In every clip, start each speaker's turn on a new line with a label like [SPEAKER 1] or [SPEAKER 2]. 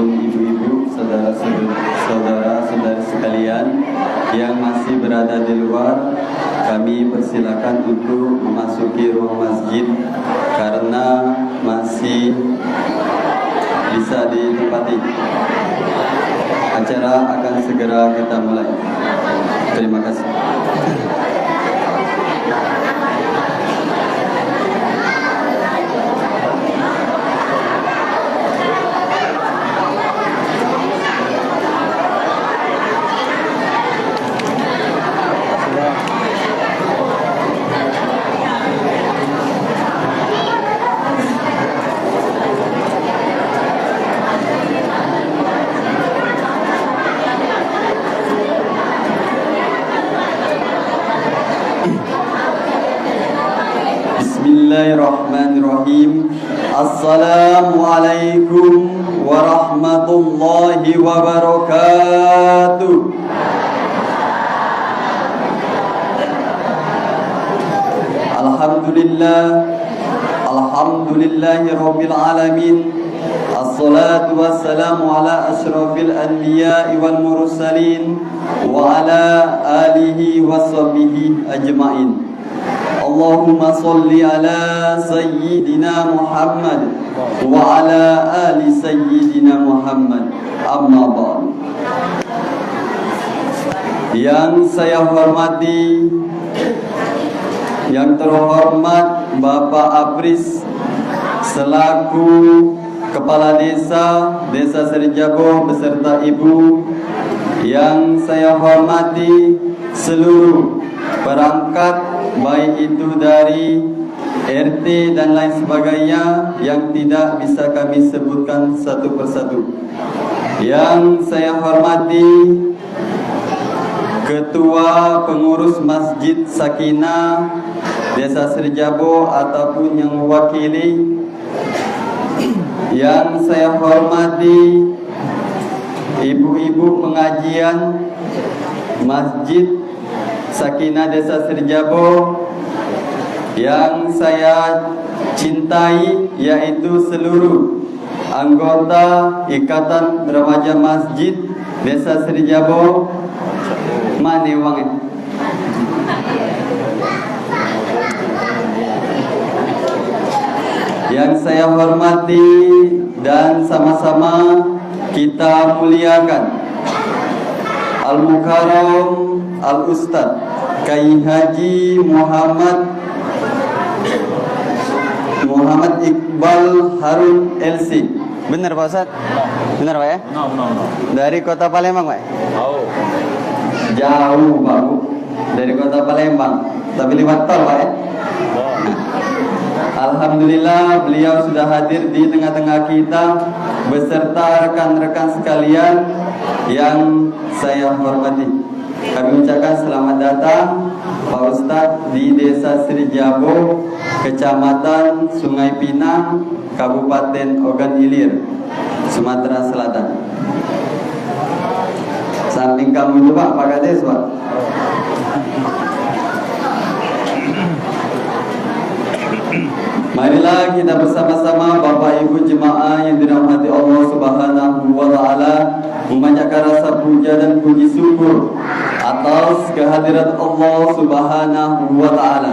[SPEAKER 1] maupun ibu-ibu, saudara-saudari sekalian yang masih berada di luar, kami persilakan untuk memasuki ruang masjid karena masih bisa ditempati. Acara akan segera kita mulai. Terima kasih. Bismillahirrahmanirrahim. Assalamualaikum warahmatullahi wabarakatuh. Alhamdulillahi rabbil alamin. Assalatu wassalamu ala asyrafil anbiya'i wal mursalin wa ala alihi washabihi ajma'in. Allahumma salli ala sayyidina Muhammad wa ala ali sayyidina Muhammad. Amma ba'd. Yang saya hormati, yang terhormat Bapak Apris selaku Kepala Desa Serijabo beserta Ibu. Yang saya hormati seluruh perangkat, baik itu dari RT dan lain sebagainya yang tidak bisa kami sebutkan satu persatu. Yang saya hormati Ketua Pengurus Masjid Sakinah Desa Serijabo ataupun yang mewakili. Yang saya hormati ibu-ibu pengajian Masjid Sakinah Desa Serijabo. Yang saya cintai yaitu seluruh anggota Ikatan Remaja Masjid Desa Serijabo. Mana uangnya? Yang saya hormati dan sama-sama kita muliakan Al-Mukarram Al-Ustadz Kiai Haji Muhammad Iqbal Harun LC. Benar Pak Ustadz? Benar Pak ya? No. Dari kota Palembang Pak? Jauh Pak Bu. Dari kota Palembang. Tapi lewat tol Pak ya? Alhamdulillah beliau sudah hadir di tengah-tengah kita beserta rekan-rekan sekalian yang saya hormati. Kami ucapkan selamat datang Pak Ustadz di Desa Serijabo, Kecamatan Sungai Pinang, Kabupaten Ogan Ilir, Sumatera Selatan. Samping kamu itu Pak Kades Pak. Marilah kita bersama-sama Bapak Ibu jemaah yang dirahmati Allah Subhanahu wa taala memanjatkan rasa puja dan puji syukur atas kehadirat Allah Subhanahu wa taala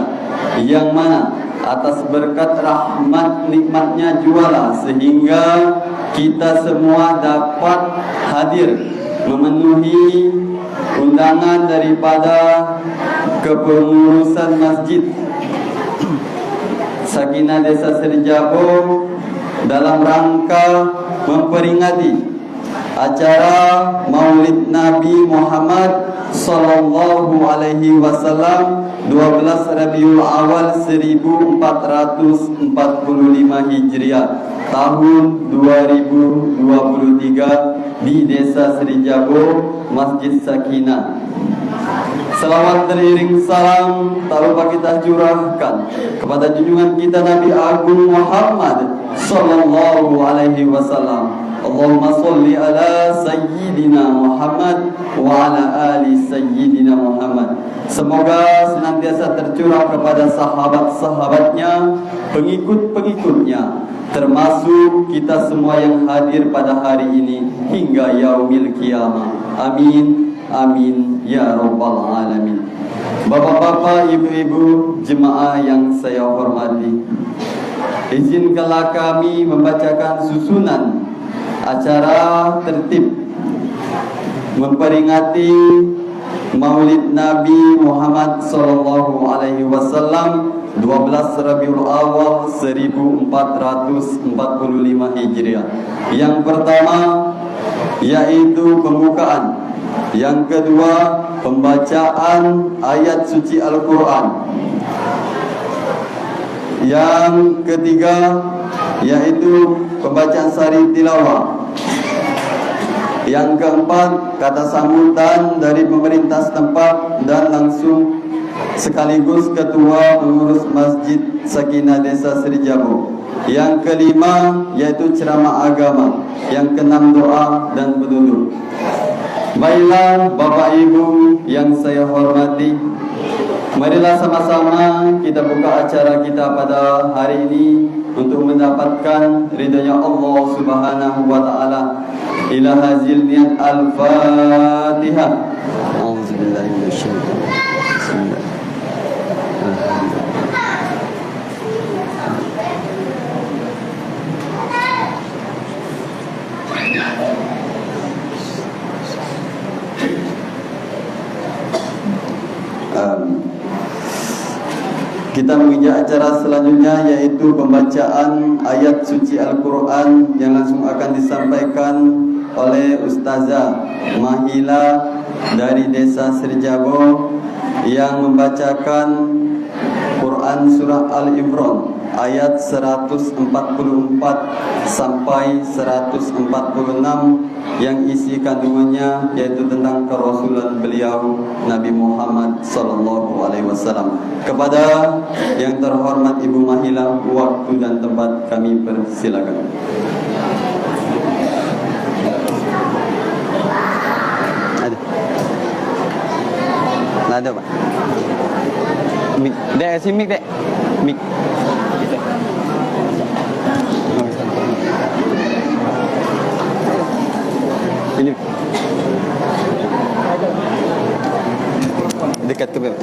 [SPEAKER 1] yang mana atas berkat rahmat nikmatnya juala sehingga kita semua dapat hadir memenuhi undangan daripada kepengurusan Masjid Sakinah Desa Serijabo dalam rangka memperingati acara Maulid Nabi Muhammad Sallallahu Alaihi Wasallam 12 Rabiul Awal 1445 Hijriah tahun 2023 di Desa Serijabo Masjid Sakinah. Salawat beriring salam tak lupa kita curahkan kepada junjungan kita Nabi Agung Muhammad sallallahu alaihi wasallam. Allahumma sholli ala sayyidina Muhammad wa ala ali sayyidina Muhammad. Semoga senantiasa tercurah kepada sahabat-sahabatnya, pengikut-pengikutnya, termasuk kita semua yang hadir pada hari ini hingga yaumil qiyamah. Amin. Amin ya rabbal alamin. Bapak-bapak, ibu-ibu, jemaah yang saya hormati, izinkanlah kami membacakan susunan acara tertib memperingati Maulid Nabi Muhammad sallallahu alaihi wasallam 12 Rabiul Awal 1445 Hijriah. Yang pertama yaitu pembukaan. Yang kedua, pembacaan ayat suci Al-Quran. Yang ketiga, yaitu pembacaan sari tilawah. Yang keempat, kata sambutan dari pemerintah setempat dan langsung sekaligus ketua pengurus Masjid Sakinah Desa Serijabo. Yang kelima, yaitu ceramah agama. Yang keenam, doa dan petunjuk. Baiklah Bapak Ibu yang saya hormati, marilah sama-sama kita buka acara kita pada hari ini untuk mendapatkan ridhanya Allah Subhanahu wa taala. Ila hazil niat al-Fatihah. A'udzubillahi minasyaitonir rajim. Kita menginjak acara selanjutnya yaitu pembacaan ayat suci Al-Quran yang langsung akan disampaikan oleh Ustazah Mahila dari Desa Serijabo yang membacakan Quran Surah Al-Imran ayat 144 sampai 146 yang isi kandungannya yaitu tentang kerasulan beliau Nabi Muhammad sallallahu alaihi wasallam. Kepada yang terhormat Ibu Mahila, waktu dan tempat kami persilakan. Ada Pak. Mik, dek si mik dek. Mik. Ini dekat ke bawah.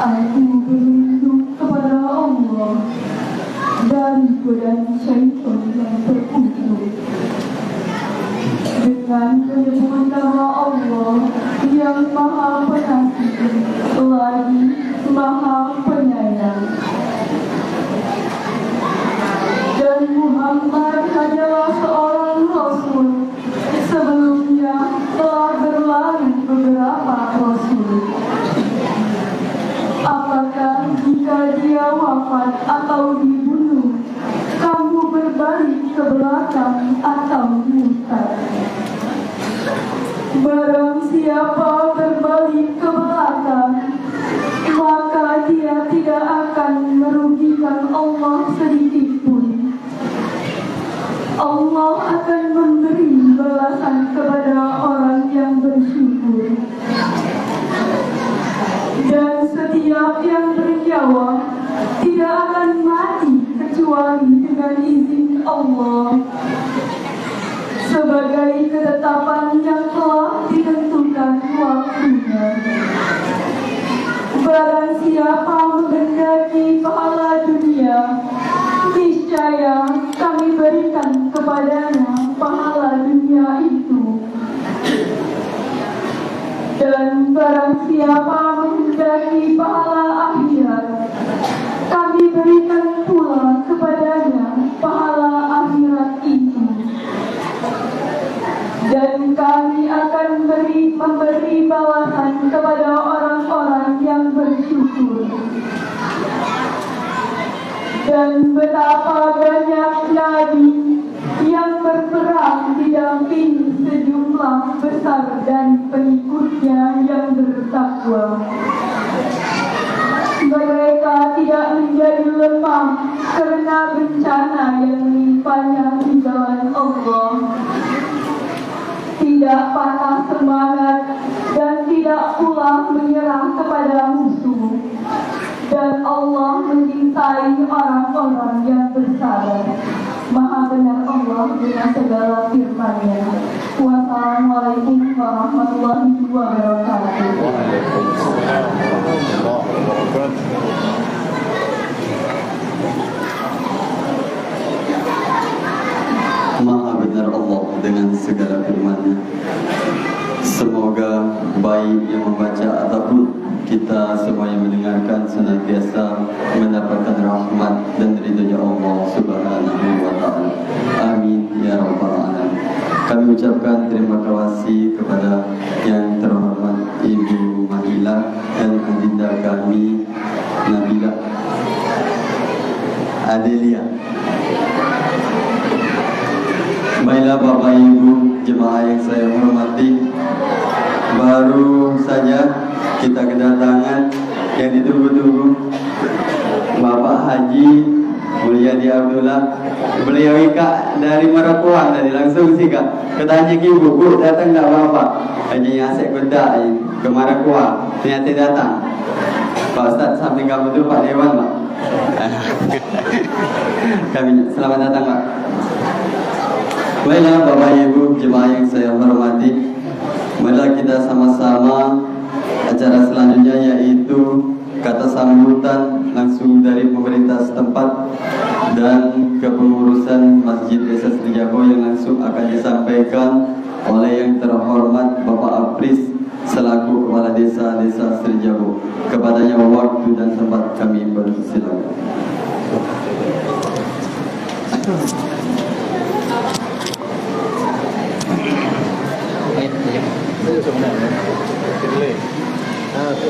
[SPEAKER 2] Aku berlindung kepada Allah dari godaan syaitan yang terkutuk. Dengan menyebut nama Allah yang Maha Pengasih lagi Maha Penyayang. Dan Muhammad hanyalah seorang Rasul. Sebelumnya telah berlalu beberapa Rasul. Apakah jika dia wafat atau dibunuh, kamu berbalik ke belakang atau murtad? Barang siapa berbalik ke belakang, maka dia tidak akan merugikan Allah sedikit pun. Allah akan memberi balasan kepada orang yang bersyukur. Dan setiap yang bernyawa tidak akan mati kecuali dengan izin Allah, sebagai ketetapan yang telah ditentukan waktunya. Barang siapa menghendaki pahala dunia, niscaya kami berikan kepadanya pahala dunia itu. Dan barang siapa menghendaki pahala akhirat, kami berikan pula kepadanya pahala akhirat itu. Dan kami akan memberi balasan kepada orang-orang yang bersyukur. Dan betapa banyak nabi yang berperang didampingi sejumlah besar dan pengikutnya yang bertakwa. Mereka tidak menjadi lemah karena bencana yang menimpanya di jalan Allah. Tidak patah semangat dan tidak pula menyerah kepada musuh. Dan Allah mencintai orang-orang yang bersabar. Maha benar Allah dengan segala firman-Nya. Wassalamualaikum warahmatullahi wabarakatuh.
[SPEAKER 1] Maha benar Allah dengan segala firman-Nya. Semoga baik yang membaca ataupun kita semua yang mendengarkan senantiasa mendapatkan rahmat dan ridhonya Allah Subhanahu wa Ta'ala. Amin ya rabbal alamin. Kami ucapkan terima kasih kepada yang terhormat Ibu Mahila dan adinda kami Nabila Adelia. Baiklah Bapak Ibu jemaah yang saya hormati, baru saja kita kedatangan yang ditunggu-tunggu Bapak Haji Mulyadi Abdullah. Beliau Ika dari Marapuang tadi langsung sih Kak. Ketanya ibu, Bu datang enggak Bapak? Haji Yasek Kuda ke Marapuang. Ternyata datang. Pak Ustaz samping kamu tuh Pak Dewan Pak. Kami selamat datang Pak. Baiklah Bapak Ibu jemaah yang saya hormati, marilah kita sama-sama acara selanjutnya yaitu kata sambutan langsung dari pemerintah setempat dan kepengurusan Masjid Desa Srijago yang langsung akan disampaikan oleh yang terhormat Bapak Apris selaku Kepala Desa Srijago. Kepadanya waktu dan tempat kami bersilakan.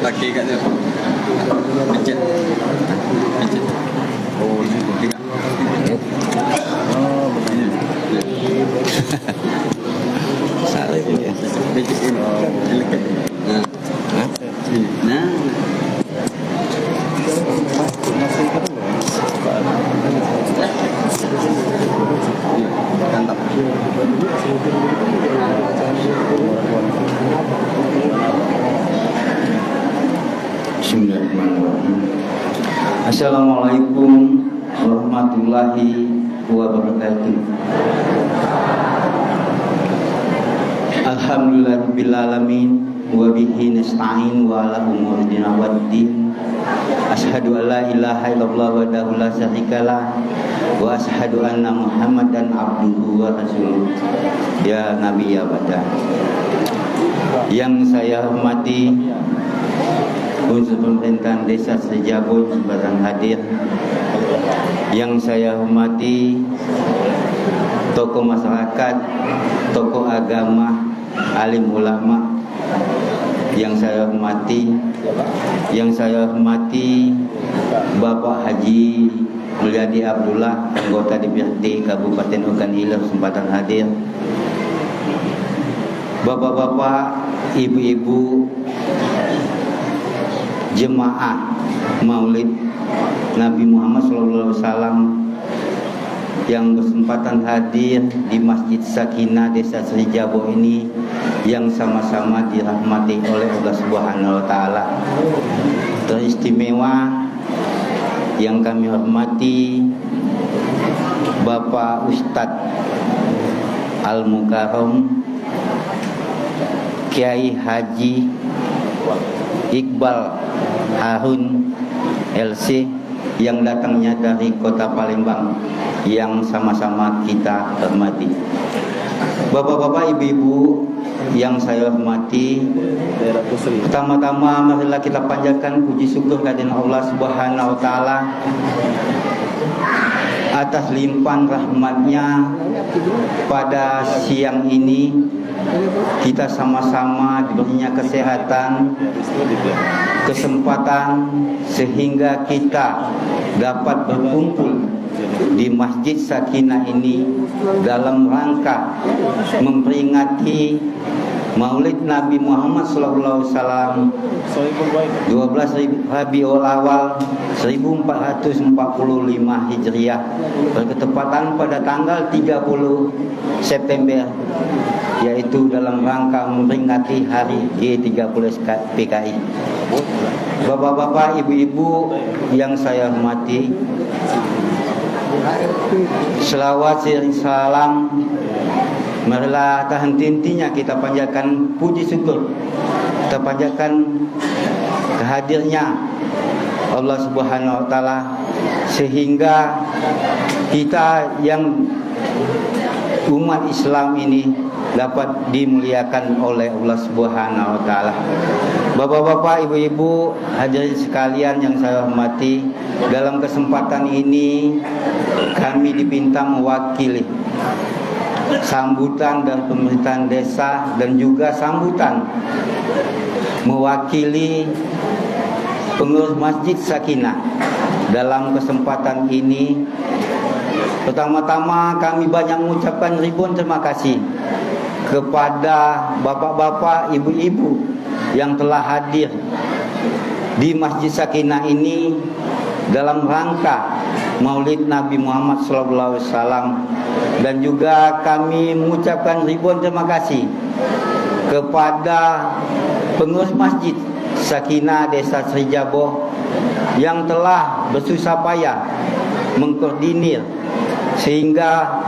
[SPEAKER 1] Laki katnya pencet. Oh ini tiga. Oh begini. Salah itu ya. Pencet ini. Nah. Mantap. Bismillahirrahmanirrahim. Assalamualaikum warahmatullahi wabarakatuh.
[SPEAKER 3] Alhamdulillahirabbil alamin wa bihi nasta'in wa ala umuri dina waddin. Asyhadu an la ilaha illallah wahdahu la syarikalah wa asyhadu anna Muhammadan abduhu wa rasuluh. Ya Nabi ya Bada. Yang saya hormati unsur pemerintahan Desa Sejabo Jembatan hadir. Yang saya hormati tokoh masyarakat, tokoh agama, alim ulama. Yang saya hormati Bapak Haji Mulyadi Abdullah, anggota DPRD Kabupaten Ogan Ilir, kesempatan hadir. Bapak-bapak, ibu-ibu, jemaah Maulid Nabi Muhammad SAW yang berkesempatan hadir di Masjid Sakinah Desa Sejabo ini, yang sama-sama dirahmati oleh Allah Subhanahu wa taala. Teristimewa yang kami hormati Bapak Ustadz Al-Mukarram Kiai Haji Iqbal Harun LC yang datangnya dari Kota Palembang, yang sama-sama kita hormati. Bapak-bapak, ibu-ibu yang saya hormati, pertama-tama marilah kita panjatkan puji syukur kehadirat Allah Subhanahu wa taala atas limpahan rahmatnya. Pada siang ini kita sama-sama diberinya kesehatan, kesempatan, sehingga kita dapat berkumpul di Masjid Sakinah ini dalam rangka memperingati Maulid Nabi Muhammad SAW 12 Rabiul Awal 1445 Hijriah, bertepatan pada tanggal 30 September, yaitu dalam rangka memperingati hari G30 PKI. Bapak-bapak, ibu-ibu yang saya hormati, selawat sering salam marilah tak henti-hentinya kita panjatkan puji syukur, kita panjatkan kehadirnya Allah Subhanahu wa taala, sehingga kita yang umat Islam ini dapat dimuliakan oleh Allah Subhanahu wa taala. Bapak-bapak, ibu-ibu, hadirin sekalian yang saya hormati, dalam kesempatan ini kami diminta mewakili sambutan dan pemerintahan desa, dan juga sambutan mewakili pengurus Masjid Sakinah. Dalam kesempatan ini, pertama-tama kami banyak mengucapkan ribuan terima kasih kepada bapak-bapak, ibu-ibu yang telah hadir di Masjid Sakinah ini dalam rangka Maulid Nabi Muhammad SAW, dan juga kami mengucapkan ribuan terima kasih kepada pengurus Masjid Sakinah Desa Sejabo yang telah bersusah payah mengkoordinir sehingga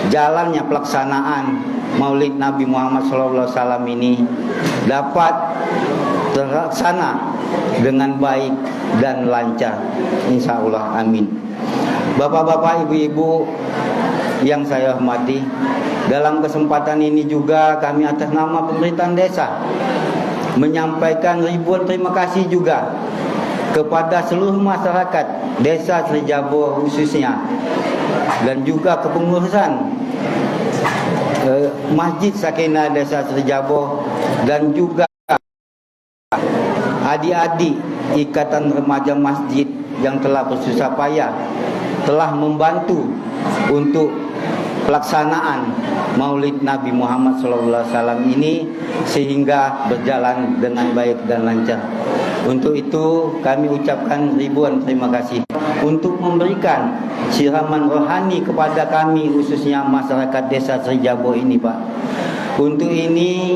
[SPEAKER 3] jalannya pelaksanaan Maulid Nabi Muhammad SAW ini dapat terlaksana dengan baik dan lancar, insya Allah, amin. Bapak-bapak, ibu-ibu yang saya hormati, dalam kesempatan ini juga kami atas nama pemerintahan desa menyampaikan ribuan terima kasih juga kepada seluruh masyarakat Desa Sejabo khususnya, dan juga kepengurusan Masjid Sakinah Desa Sejabo, dan juga adik-adik Ikatan Remaja Masjid yang telah bersusah payah telah membantu untuk pelaksanaan Maulid Nabi Muhammad SAW ini sehingga berjalan dengan baik dan lancar. Untuk itu kami ucapkan ribuan terima kasih untuk memberikan siraman rohani kepada kami, khususnya masyarakat Desa Sejabo ini, Pak. Untuk ini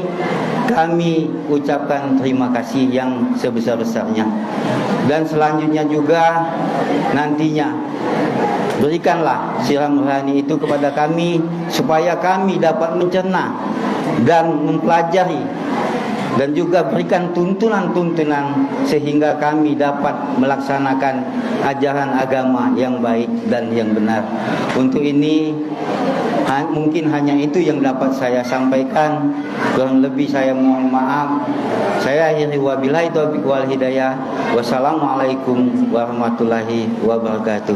[SPEAKER 3] kami ucapkan terima kasih yang sebesar-besarnya. Dan selanjutnya juga nantinya berikanlah siram rohani itu kepada kami supaya kami dapat mencerna dan mempelajari dan juga berikan tuntunan-tuntunan sehingga kami dapat melaksanakan ajaran agama yang baik dan yang benar. Untuk ini mungkin hanya itu yang dapat saya sampaikan. Kurang lebih saya mohon maaf. Saya akhiri wabillahi taufiq wal hidayah. Wassalamualaikum warahmatullahi wabarakatuh.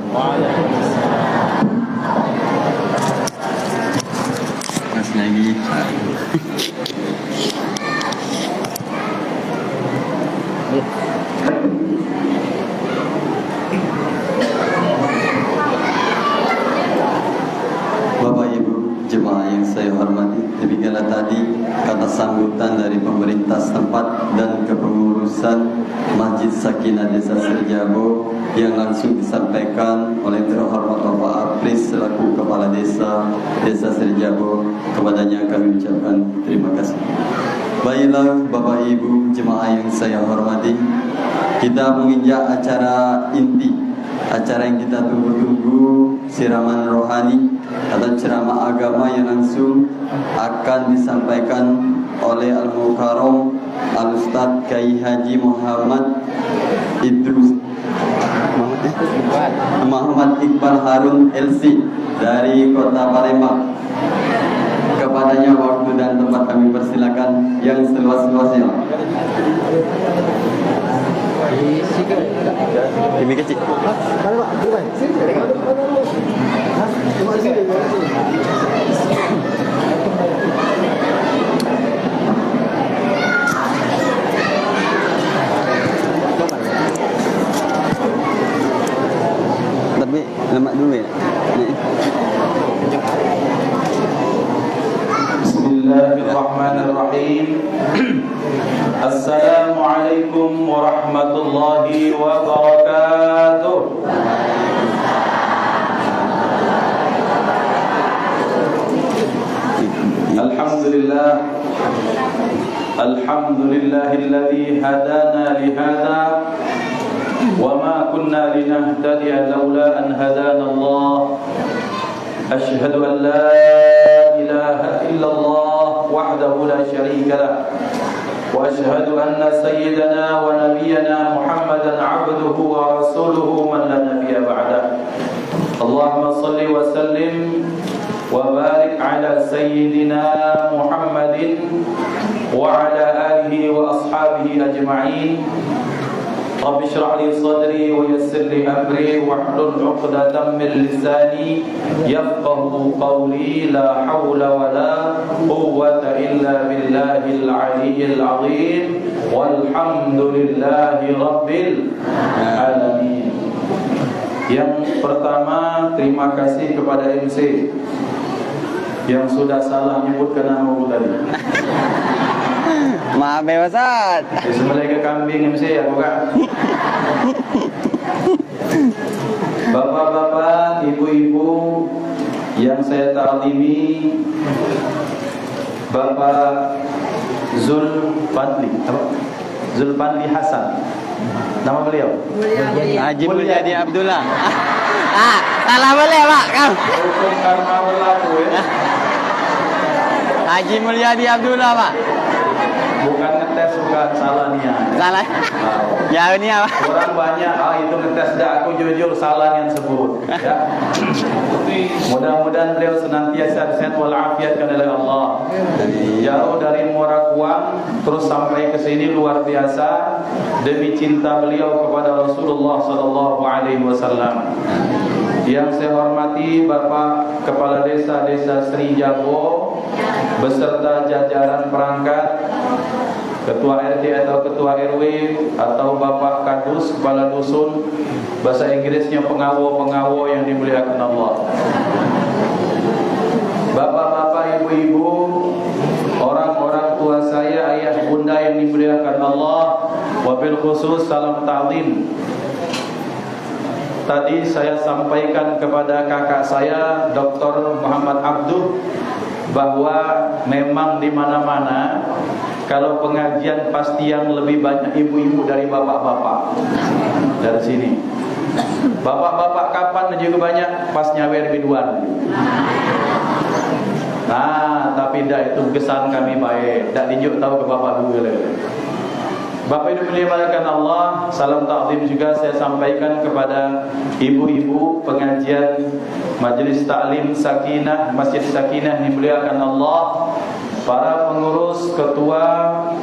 [SPEAKER 1] Masih lagi. Bapak Ibu jemaah yang saya hormati, demikianlah tadi kata sambutan dari pemerintah setempat dan kepengurusan Masjid Sakinah Desa Srijabo yang langsung disampaikan oleh terhormat Bapak Apris selaku Kepala Desa Srijabo. Kepadanya kami ucapkan terima kasih. Baiklah Bapak Ibu jemaah yang saya hormati, kita menginjak acara inti, acara yang kita tunggu-tunggu, siraman rohani atau ceramah agama yang langsung akan disampaikan oleh Al-Mukarram Al-Ustadz Kiai Haji Muhammad Idrus Muhammad Iqbal Harun LC dari Kota Palembang. Kepadanya waktu dan tempat kami persilakan yang seluas-luasnya. Ini kecil. Tapi lemak dulu ya.
[SPEAKER 4] Bismillahirrahmanirrahim. Assalamualaikum warahmatullahi wabarakatuh. Alhamdulillah. Alhamdulillahilladzi hadana lihada wa ma kunna linahtadiya laula an hadana Allah. Asyhadu an la ilaha illallah wahdahu la syarika lah. وأشهد أن سيدنا ونبينا محمدا عبده ورسوله من لا نبي بعده. اللهم صل وسلم وبارك على سيدنا محمد وعلى آله وأصحابه أجمعين. رب اشرح لي صدري ويسر لي أمري واحلل عقدة من لساني يفقهوا قولي. لا حول ولا قوة إلا بالله العلي العظيم والحمد لله رب العالمين. Yang pertama, terima kasih kepada MC yang sudah salah menyebutkan nama tadi.
[SPEAKER 1] Maaf ya Ustaz.
[SPEAKER 4] Sembelih ke kambing MC ya bukan? Bapak-bapak, ibu-ibu yang saya taklimi, Bapak Zulfadli Hasan. Nama beliau?
[SPEAKER 1] Haji Mulyadi Abdullah. Salah boleh Pak, kau.
[SPEAKER 4] Hukum karma berlaku ya.
[SPEAKER 1] Haji Mulyadi Abdullah Pak.
[SPEAKER 4] Bukan ngetes, bukan salah niat.
[SPEAKER 1] Salah. Ya ini apa?
[SPEAKER 4] Orang banyak, itu ngetes dah, aku jujur salah yang sebut ya. Mudah-mudahan beliau senantiasa sehat walafiat oleh Allah. Jauh dari Muara Kuang terus sampai ke sini luar biasa demi cinta beliau kepada Rasulullah sallallahu alaihi wasallam. Yang saya hormati Bapak Kepala Desa Srijabo beserta jajaran perangkat, Ketua RT atau Ketua RW atau Bapak Kadus, Kepala Dusun, bahasa Inggrisnya pengawo-pengawo yang dimuliakan Allah. Bapak-bapak, ibu-ibu, orang-orang tua saya, ayah bunda yang dimuliakan Allah, wabil khusus salam ta'zim. Tadi saya sampaikan kepada kakak saya, Dr. Muhammad Abduh, bahwa memang di mana-mana kalau pengajian pasti yang lebih banyak ibu-ibu dari bapak-bapak. Dari sini. Bapak-bapak kapan juga banyak pas nyawer biduan. Tapi dah itu kesan kami baik. Dah tunjuk tahu ke bapak dulu. Bapak Ibu dimuliakan Allah, salam takzim juga saya sampaikan kepada ibu-ibu pengajian Majelis Taklim Sakinah, Masjid Sakinah dimuliakan Allah, para pengurus, ketua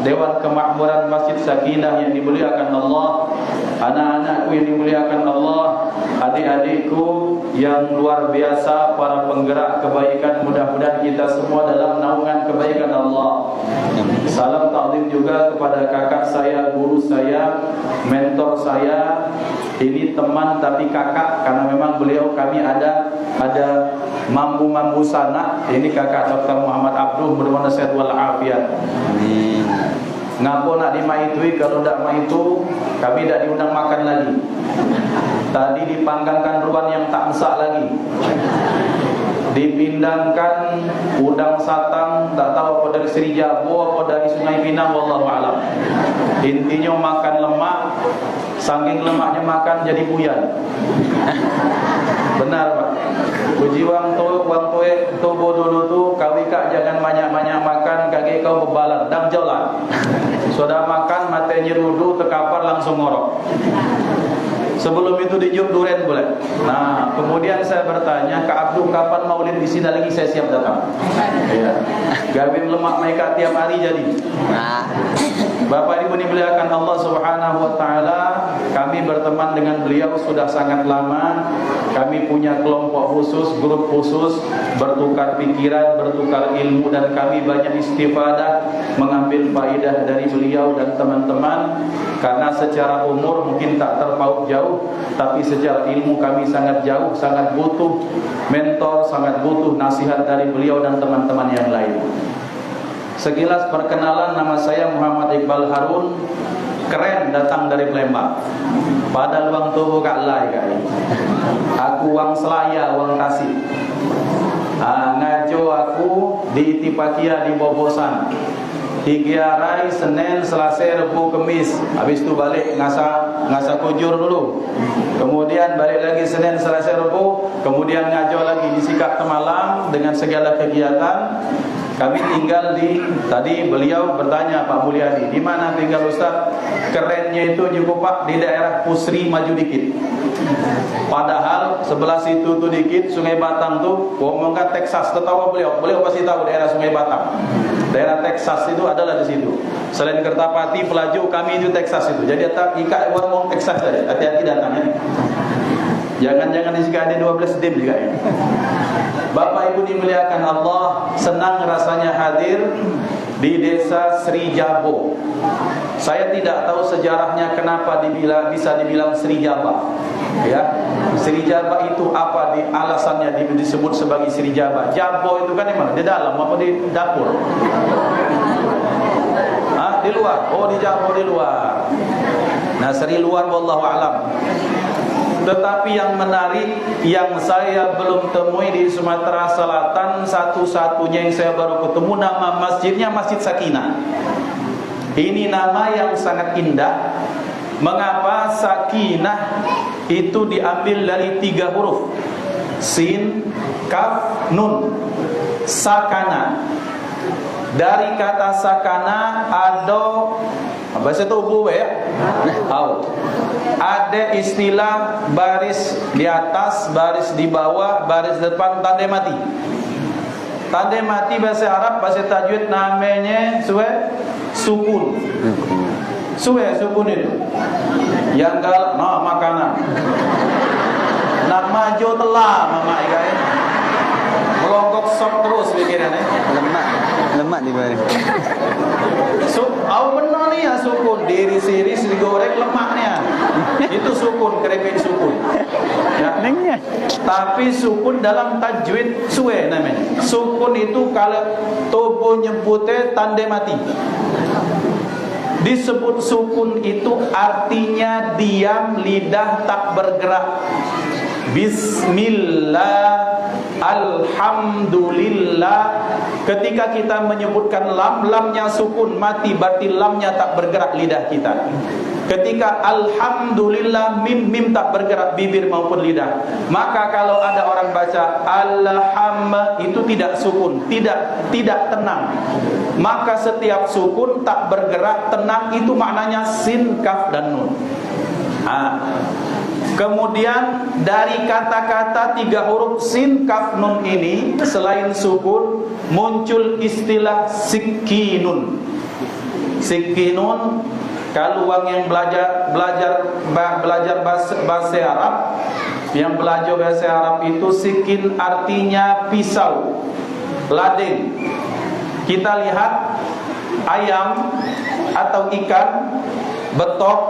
[SPEAKER 4] Dewan Kemakmuran Masjid Sakinah yang dimuliakan Allah, anak-anakku yang dimuliakan Allah, adik-adikku yang luar biasa, para penggerak kebaikan, mudah-mudahan kita semua dalam naungan kebaikan Allah. Salam takzim juga kepada kakak saya, guru saya, mentor saya. Ini teman tapi kakak, karena memang beliau kami ada mampu sana. Ini kakak Dr. Muhammad Abdul, mudah-mudahan sehat walafiat. Amin. Ngapo nak dimaitui, kalau tidak maitu kami tidak diundang makan lagi. Tadi dipanggankan ruan yang tak masak lagi, dipindahkan udang satang, tak tahu apa dari Seri Jabo, apa dari Sungai Pinang, wallahu a'lam. Intinya makan lemak, saking lemaknya makan jadi buyan. Benar Pak. Puji wang tu bodoh tu kawi kak jangan banyak-banyak makan, kaki kau bebalan dang jalan. Sudah makan matanya rudu terkapar langsung ngorok. Sebelum itu dijuk duren boleh. Nah, kemudian saya bertanya, Kak Abdul kapan maulid di sini lagi, saya siap datang. Ya. Gabim lemak mereka tiap hari jadi. Bapak Ibu dimuliakan Allah Subhanahu wa taala, kami berteman dengan beliau sudah sangat lama. Kami punya kelompok khusus, grup khusus, bertukar pikiran, bertukar ilmu, dan kami banyak istifadah mengambil faedah dari beliau dan teman-teman. Karena secara umur mungkin tak terpaut jauh, tapi secara ilmu kami sangat jauh, sangat butuh mentor, sangat butuh nasihat dari beliau dan teman-teman yang lain. Sekilas perkenalan, nama saya Muhammad Iqbal Harun. Keren datang dari Palembang. Padahal wang tubuh kak lai kak. Aku wang Selaya, wang Tasik. Ngajo aku di Tipakia di Bobosan. Dikiarai Senin, Selasa, Rabu, Kamis. Habis itu balik ngasa kujur dulu. Kemudian balik lagi Senin, Selasa, Rabu. Kemudian ngajo lagi di Sikap Temalang dengan segala kegiatan. Kami tinggal tadi beliau bertanya Pak Mulyadi, di mana tinggal Ustaz? Kerennya itu juga Pak di daerah Pusri maju dikit. Padahal sebelah situ tuh dikit Sungai Batang tuh, ngomongkan Texas. Tertawa beliau pasti tahu daerah Sungai Batang. Daerah Texas itu adalah di situ. Selain Kertapati, Pelaju, kami itu Texas itu. Jadi ikat ngomong Texas tadi. Hati-hati datangnya. Jangan-jangan di sini ada 12 dim juga ya. Bapak Ibu dimuliakan Allah, senang rasanya hadir di desa Seri Jabo. Saya tidak tahu sejarahnya kenapa bisa dibilang Seri Jaba. Ya, Seri Jaba itu apa alasannya disebut sebagai Seri Jaba? Jabo itu kan di mana? Di dalam apa di dapur? Di luar. Oh, di Jabo di luar. Nah, Seri luar wallahu a'lam. Tetapi yang menarik, yang saya belum temui di Sumatera Selatan, satu-satunya yang saya baru ketemu, nama masjidnya Masjid Sakinah. Ini nama yang sangat indah. Mengapa Sakinah itu diambil dari 3 huruf? Sin, Kaf, Nun. Sakana. Dari kata sakana ada bahasa itu buwe ya? Ada istilah baris di atas, baris di bawah, baris depan, tanda mati. Tanda mati bahasa Arab, bahasa tajwid namanya sukun. Sukun itu. Yang makanan. Nak maju telah mama ikai. Melonggok sok terus pikirannya. Lemak di bawah. Benar nih ya sukun, diiris-iris digoreng lemaknya. Itu sukun, keripik sukun. Ya. Tapi sukun dalam tajwid suwe namanya. Sukun itu kalau tubuh nyebutnya tanda mati. Disebut sukun itu artinya diam, lidah tak bergerak. Bismillah, alhamdulillah. Ketika kita menyebutkan lamnya sukun, mati, berarti lamnya tak bergerak lidah kita. Ketika alhamdulillah mim tak bergerak bibir maupun lidah. Maka kalau ada orang baca alhamdulillah itu tidak sukun, tidak tenang. Maka setiap sukun tak bergerak tenang itu maknanya sin, kaf dan nun. Kemudian dari kata-kata 3 huruf sin, kaf, nun ini selain sukun muncul istilah sikinun. Sikinun, kalau orang yang belajar bahasa Arab, yang belajar bahasa Arab itu sikin artinya pisau, lading. Kita lihat ayam atau ikan, betok,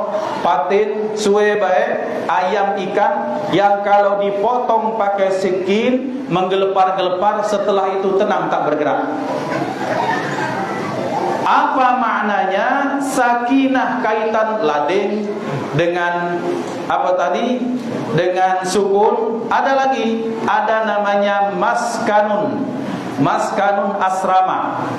[SPEAKER 4] patin, suwe bae, ayam, ikan yang kalau dipotong pakai sikin menggelepar-gelepar, setelah itu tenang tak bergerak. Apa maknanya? Sakinah kaitan lading dengan apa tadi? Dengan sukun. Ada lagi, ada namanya maskanun. Maskanun asrama.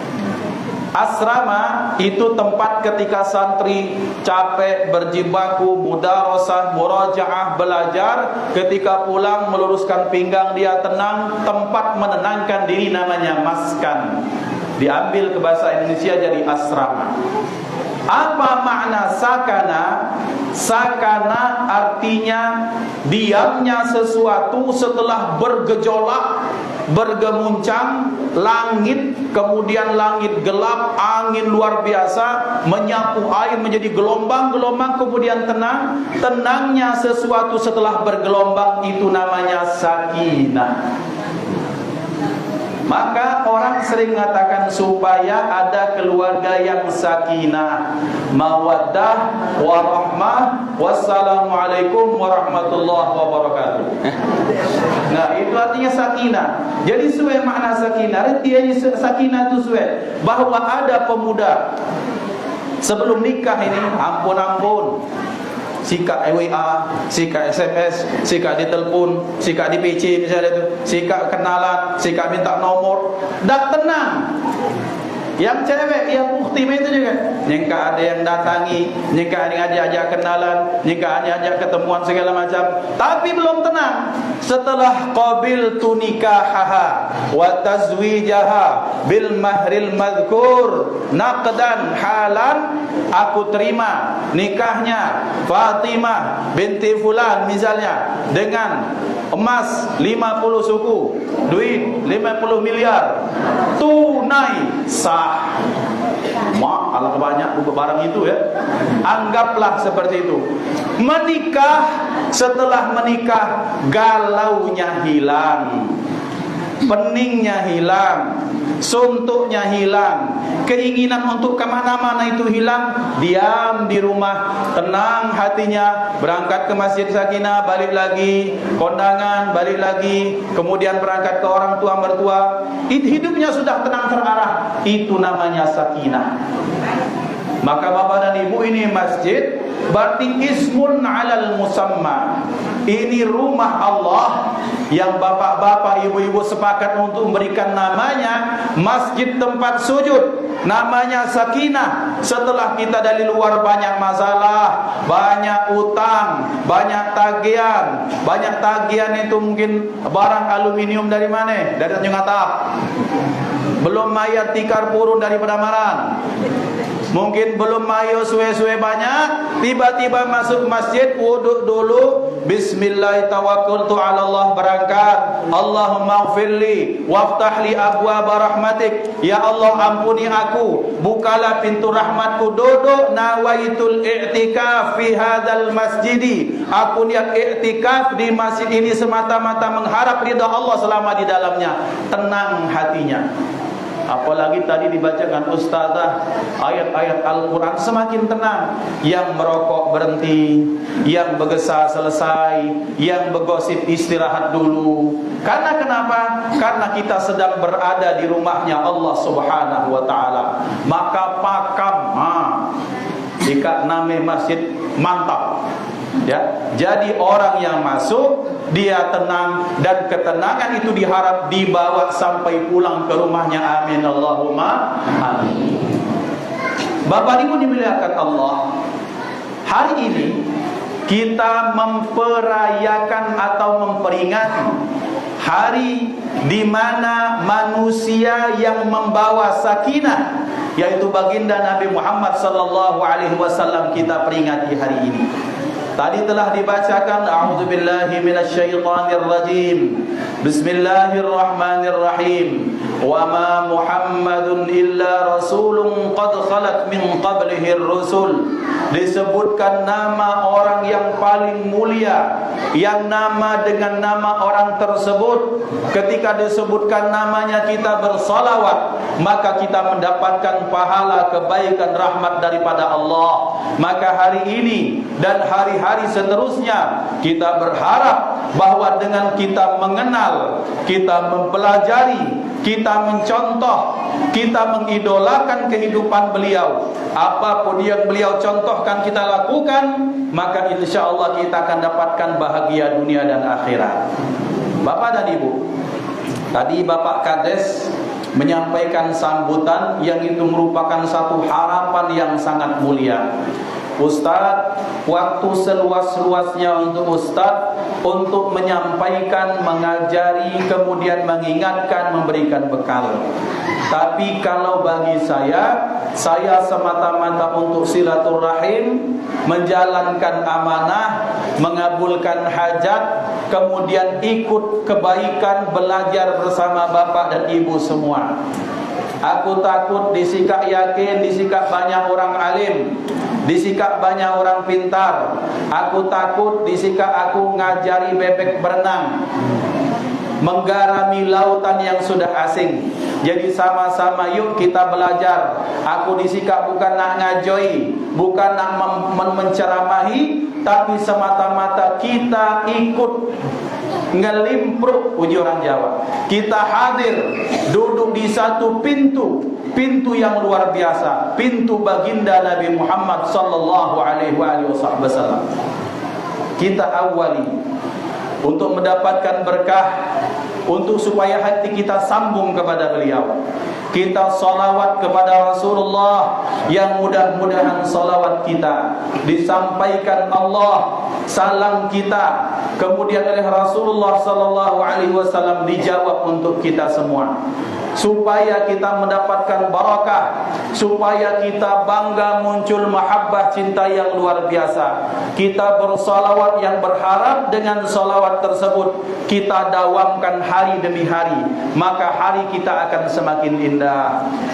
[SPEAKER 4] Asrama itu tempat ketika santri capek berjibaku, mudarasah, murajaah, belajar, ketika pulang meluruskan pinggang dia tenang, tempat menenangkan diri namanya maskan. Diambil ke bahasa Indonesia jadi asrama. Apa makna sakana? Sakana artinya diamnya sesuatu setelah bergejolak, bergemuncang, langit, kemudian langit gelap, angin luar biasa, menyapu air menjadi gelombang-gelombang, kemudian tenang. Tenangnya sesuatu setelah bergelombang itu namanya sakinah. Maka orang sering mengatakan supaya ada keluarga yang sakinah, mawaddah, warahmah, wassalamualaikum warahmatullahi wabarakatuh. Nah, itu artinya sakinah. Jadi sesuai makna sakinah, artinya sakinah itu sesuai bahwa ada pemuda sebelum nikah ini, ampun-ampun, sikap WA, sikap SMS, sikap ditelepon, sikap di PC misalnya itu, sikap kenalan, sikap minta nomor, dah tenang. Yang cewek, yang muhtimah itu juga, nyengka ada yang datangi, nyengka ada yang ajak kenalan, nyengka ada ajak ketemuan segala macam, tapi belum tenang. Setelah qabil tu nikahaha wa tazwijaha bil mahril madhkur naqdan halan, aku terima nikahnya Fatimah binti fulan misalnya dengan emas 50 suku, duit 50 miliar tunai sah. Mak, alah banyak barang itu ya. Anggaplah seperti itu. Menikah, setelah menikah galaunya hilang, peningnya hilang, suntuknya hilang, keinginan untuk kemana-mana itu hilang. Diam di rumah, tenang hatinya, berangkat ke masjid sakinah, balik lagi, kondangan, balik lagi, kemudian berangkat ke orang tua mertua. Hidupnya sudah tenang terarah. Itu namanya sakinah. Maka bapak dan ibu, ini masjid berarti ismun alal musamma. Ini rumah Allah yang bapak-bapak, ibu-ibu sepakat untuk memberikan namanya masjid tempat sujud. Namanya sakinah. Setelah kita dari luar banyak masalah, banyak utang, banyak tagihan. Banyak tagihan itu mungkin barang aluminium dari mana? Dari Tanjung Atap. Belum mayat tikar purun dari Pedamaran. Mungkin belum mayo suwe-suwe banyak, tiba-tiba masuk masjid, wuduk dulu, bismillah tawakkaltu ala Allah, berangkat, Allahumma ighfirli waftahli abwaaba rahmatik, ya Allah ampuni aku, bukalah pintu rahmatku. Duduk nawaitul i'tikaf fi hadzal masjidi, aku niat i'tikaf di masjid ini semata-mata mengharap ridha Allah selama di dalamnya. Tenang hatinya. Apalagi tadi dibacakan ustazah ayat-ayat Al-Quran, semakin tenang. Yang merokok berhenti, yang bergesah selesai, yang bergosip istirahat dulu. Karena kenapa? Karena kita sedang berada di rumahnya Allah Subhanahu wa ta'ala. Maka pakam, jika nama masjid mantap ya. Jadi orang yang masuk dia tenang, dan ketenangan itu diharap dibawa sampai pulang ke rumahnya. Amin Allahumma amin. Bapak Ibu dimuliakan Allah, hari ini kita memperayakan atau memperingati hari di mana manusia yang membawa sakinah, yaitu baginda Nabi Muhammad sallallahu alaihi wasallam, kita peringati hari ini. Tadi telah dibacakan a'udzubillahi minasyaitonir rajim. Bismillahirrahmanirrahim. Wa ma Muhammadun illa rasulun qad khalat min qablihi ar-rusul. Disebutkan nama orang yang paling mulia, yang nama dengan nama orang tersebut. Ketika disebutkan namanya kita bersalawat, maka kita mendapatkan pahala, kebaikan, rahmat daripada Allah. Maka hari ini dan hari-hari seterusnya kita berharap bahwa dengan kita mengenal, kita mempelajari, kita mencontoh, kita mengidolakan kehidupan beliau, apapun yang beliau contohkan kita lakukan, maka insya Allah kita akan dapatkan bahagia dunia dan akhirat. Bapak dan Ibu, tadi Bapak Kades menyampaikan sambutan yang itu merupakan satu harapan yang sangat mulia. Ustaz, waktu seluas-luasnya untuk Ustaz untuk menyampaikan, mengajari, kemudian mengingatkan, memberikan bekal. Tapi kalau bagi saya semata-mata untuk silaturahim, menjalankan amanah, mengabulkan hajat, kemudian ikut kebaikan, belajar bersama Bapak dan Ibu semua. Aku takut disikap yakin, disikap banyak orang alim, disikap banyak orang pintar. Aku takut disikap aku ngajari bebek berenang, menggarami lautan yang sudah asing. Jadi sama-sama yuk kita belajar. Aku disikap bukan nak ngajoi, bukan nak menceramahi, tapi semata-mata kita ikut ngelimpruk, uji orang Jawa. Kita hadir, duduk di satu pintu yang luar biasa, pintu baginda Nabi Muhammad sallallahu alaihi wasallam. Kita awali untuk mendapatkan berkah, untuk supaya hati kita sambung kepada beliau. Kita salawat kepada Rasulullah, yang mudah-mudahan salawat kita disampaikan Allah, salam kita kemudian oleh Rasulullah sallallahu alaihi wasallam dijawab untuk kita semua, supaya kita mendapatkan barakah, supaya kita bangga, muncul mahabbah, cinta yang luar biasa. Kita bersalawat yang berharap dengan salawat tersebut kita dawamkan hari demi hari, maka hari kita akan semakin indah.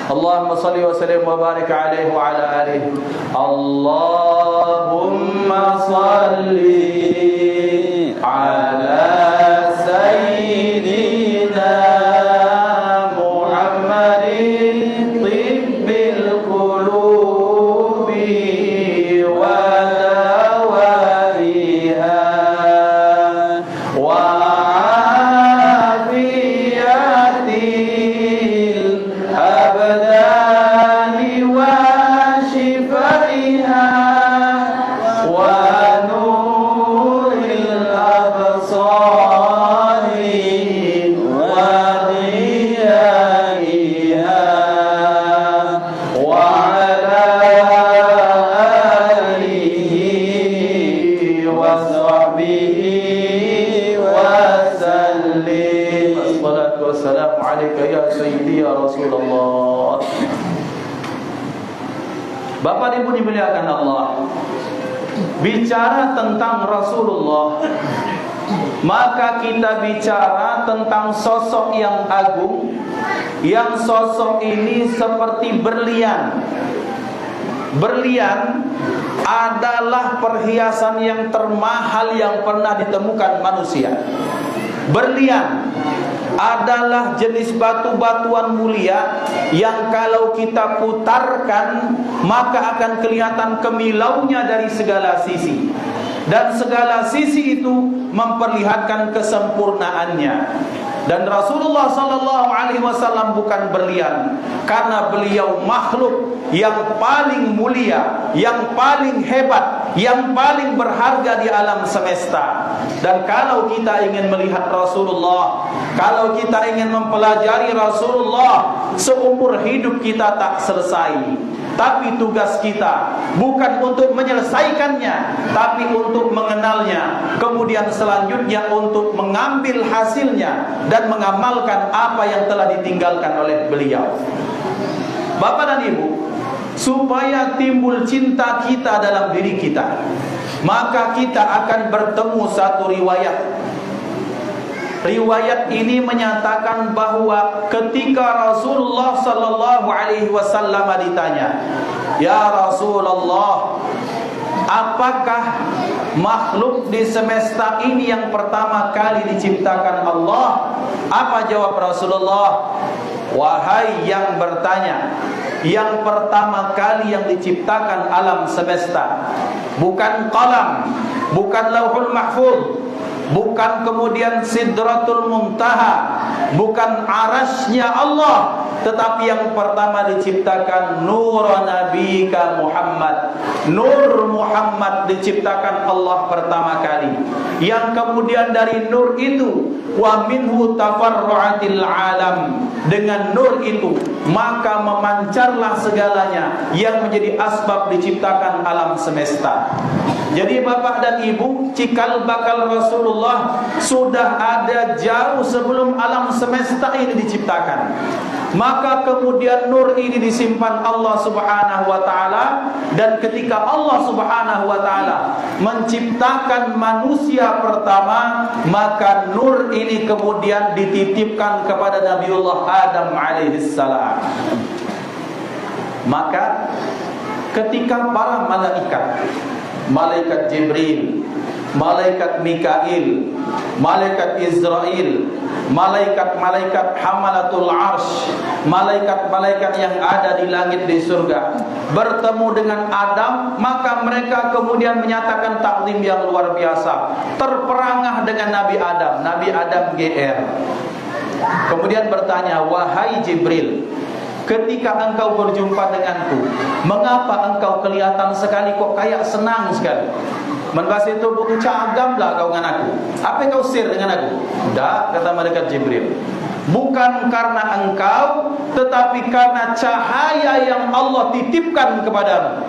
[SPEAKER 4] Allahumma salli wa sallim wa barik alaihi wa ala alihi. Allahumma salli ala sayyidina Bapak Ibu dimuliakan Allah. Bicara tentang Rasulullah, maka kita bicara tentang sosok yang agung, yang sosok ini seperti berlian. Berlian adalah perhiasan yang termahal yang pernah ditemukan manusia. Berlian adalah jenis batu-batuan mulia yang kalau kita putarkan maka akan kelihatan kimilaunya dari segala sisi, dan segala sisi itu memperlihatkan kesempurnaannya. Dan Rasulullah sallallahu alaihi wasallam bukan berlian, karena beliau makhluk yang paling mulia, yang paling hebat, yang paling berharga di alam semesta. Dan kalau kita ingin melihat Rasulullah, kalau kita ingin mempelajari Rasulullah, seumur hidup kita tak selesai. Tapi tugas kita bukan untuk menyelesaikannya, tapi untuk mengenalnya. Kemudian selanjutnya untuk mengambil hasilnya dan mengamalkan apa yang telah ditinggalkan oleh beliau. Bapak dan Ibu, supaya timbul cinta kita dalam diri kita, maka kita akan bertemu satu riwayat. Riwayat ini menyatakan bahwa ketika Rasulullah sallallahu alaihi wasallam ditanya, "Ya Rasulullah, apakah makhluk di semesta ini yang pertama kali diciptakan Allah?" Apa jawab Rasulullah? "Wahai yang bertanya, yang pertama kali yang diciptakan alam semesta bukan qalam, bukan lauhul mahfuz, bukan kemudian sidratul muntaha, bukan arasnya Allah, tetapi yang pertama diciptakan nur nabika Muhammad. Nur Muhammad diciptakan Allah pertama kali. Yang kemudian dari nur itu, wa minhu tafarru'atil alam, dengan nur itu maka memancarlah segalanya yang menjadi asbab diciptakan alam semesta." Jadi Bapak dan Ibu, cikal bakal Rasulullah sudah ada jauh sebelum alam semesta ini diciptakan. Maka kemudian nur ini disimpan Allah Subhanahu wa taala, dan ketika Allah Subhanahu wa taala menciptakan manusia pertama, maka nur ini kemudian dititipkan kepada Nabiullah Adam alaihissalam. Maka ketika para malaikat Jibril, malaikat Mikail, malaikat Israel, malaikat-malaikat hamalatul arsh, malaikat-malaikat yang ada di langit di surga bertemu dengan Adam, maka mereka kemudian menyatakan taklim yang luar biasa, terperangah dengan Nabi Adam. Nabi Adam GR. Kemudian bertanya, "Wahai Jibril, ketika engkau berjumpa denganku, mengapa engkau kelihatan sekali kok kayak senang sekali? Menbahas itu buku cagamlah kau dengan aku. Apa kau sir dengan aku?" "Tidak," kata malaikat Jibril. "Bukan karena engkau, tetapi karena cahaya yang Allah titipkan kepadamu."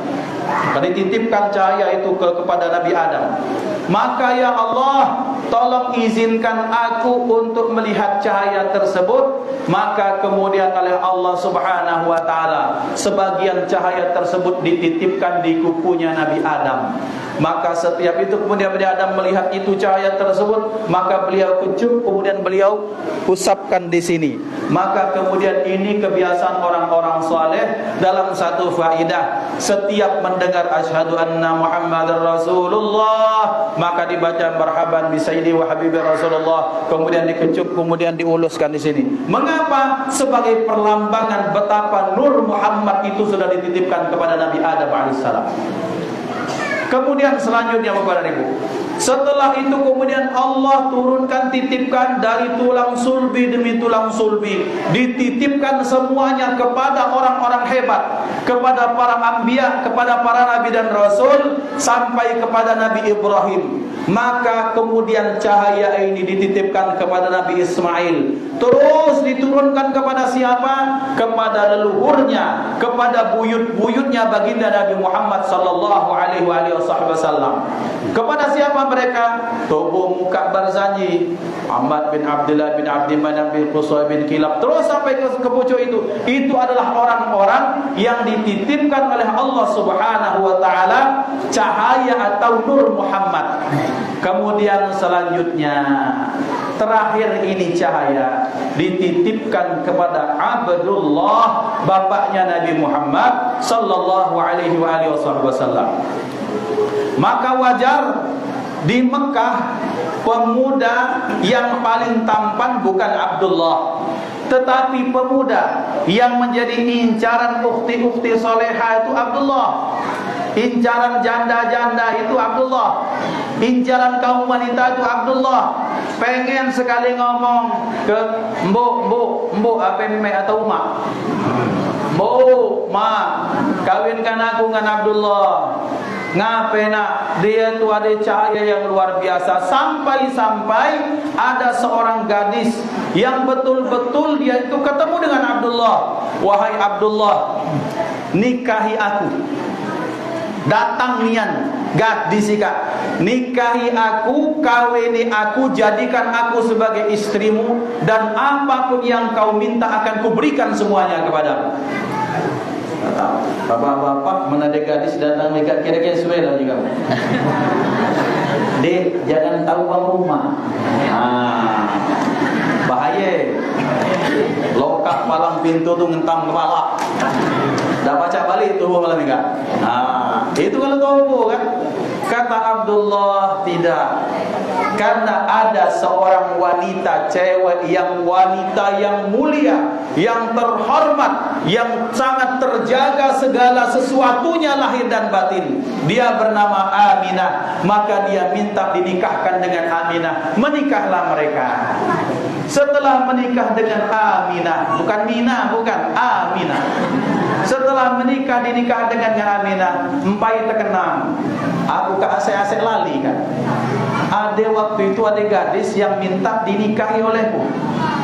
[SPEAKER 4] Dititipkan cahaya itu kepada Nabi Adam. "Maka ya Allah, tolong izinkan aku untuk melihat cahaya tersebut." Maka kemudian oleh Allah Subhanahu wa taala sebagian cahaya tersebut dititipkan di kukunya Nabi Adam. Maka setiap itu kemudian Nabi Adam melihat itu cahaya tersebut, maka beliau kecup, kemudian beliau usapkan di sini. Maka kemudian ini kebiasaan orang-orang saleh dalam satu faidah, setiap mendengar asyhadu anna Muhammadar Rasulullah, maka dibaca marhaban bi sayyidi wa habibi Rasulullah, kemudian dikecup, kemudian diuluskan di sini. Mengapa? Sebagai perlambangan betapa nur Muhammad itu sudah dititipkan kepada Nabi Adam alaihissalam. Kemudian selanjutnya Bapak dan Ibu, setelah itu kemudian Allah turunkan, titipkan dari tulang sulbi demi tulang sulbi, dititipkan semuanya kepada orang-orang hebat, kepada para anbiya, kepada para nabi dan rasul, sampai kepada Nabi Ibrahim. Maka kemudian cahaya ini dititipkan kepada Nabi Ismail, terus diturunkan kepada siapa? Kepada leluhurnya, kepada buyut-buyutnya baginda Nabi Muhammad sallallahu alaihi wasallam. Kepada siapa mereka? Tubuh muka Barzanji, Ahmad bin Abdullah bin Abdi Manaf bin Qusay bin Kilab, terus sampai ke pucuk itu. Itu adalah orang-orang yang dititipkan oleh Allah Subhanahu wa taala cahaya atau nur Muhammad. Kemudian selanjutnya, terakhir ini cahaya dititipkan kepada Abdullah, bapaknya Nabi Muhammad sallallahu alaihi wasallam. Maka wajar di Mekah pemuda yang paling tampan bukan Abdullah, tetapi pemuda yang menjadi incaran ukhti-ukhti soleha itu Abdullah, incaran janda-janda itu Abdullah, incaran kaum wanita itu Abdullah. Pengen sekali ngomong ke mbok apa mek atau mak, mbok ma, kawinkan aku dengan Abdullah. Ngapain nak? Dia tu ada cahaya yang luar biasa. Sampai-sampai ada seorang gadis yang betul-betul dia itu ketemu dengan Abdullah. "Wahai Abdullah, nikahi aku. Datang nian gadis ika, nikahi aku, kawini aku, jadikan aku sebagai istrimu, dan apapun yang kau minta akan kuberikan semuanya kepadamu. Bapak-bapak menadai gadis datang nikah, kira-kira suela juga. Dek, jangan tahu bang rumah. Bahaya. Lokak palang pintu tu ngentang kepala. Dah baca balik tubuh malam enggak? Itu kalau tobo kan. Kata Abdullah, tidak. Karena ada seorang wanita, cewek yang wanita yang mulia, yang terhormat, yang sangat terjaga segala sesuatunya lahir dan batin. Dia bernama Aminah. Maka dia minta dinikahkan dengan Aminah. Menikahlah mereka. Setelah menikah dengan Aminah, bukan Mina, bukan Aminah. Setelah menikah, dinikah dengan Aminah, empai terkenang. Aku ke asek-asek lali kan. Ada waktu itu ada gadis yang minta dinikahi olehku.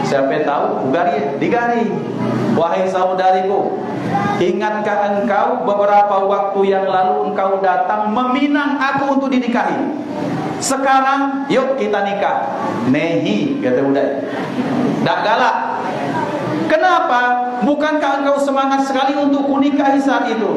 [SPEAKER 4] Siapa tahu gari digari. Wahai saudariku, ingatkah engkau beberapa waktu yang lalu engkau datang meminang aku untuk dinikahi? Sekarang yuk kita nikah. Nehi, kata budak. Dak galak. Kenapa? Bukankah engkau semangat sekali untuk kunikahi saat itu?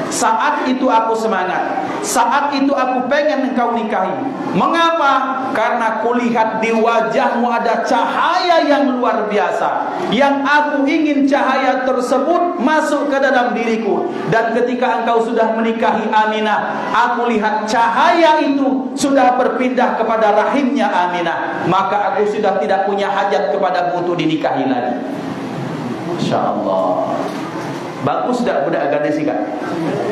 [SPEAKER 4] Saat itu aku semangat. Saat itu aku pengen engkau nikahi. Mengapa? Karena kulihat di wajahmu ada cahaya yang luar biasa, yang aku ingin cahaya tersebut masuk ke dalam diriku. Dan ketika engkau sudah menikahi Aminah, aku lihat cahaya itu sudah berpindah kepada rahimnya Aminah. Maka aku sudah tidak punya hajat kepadamu untuk dinikahi lagi. Masya Allah. Bagus tak budak gadis ikan?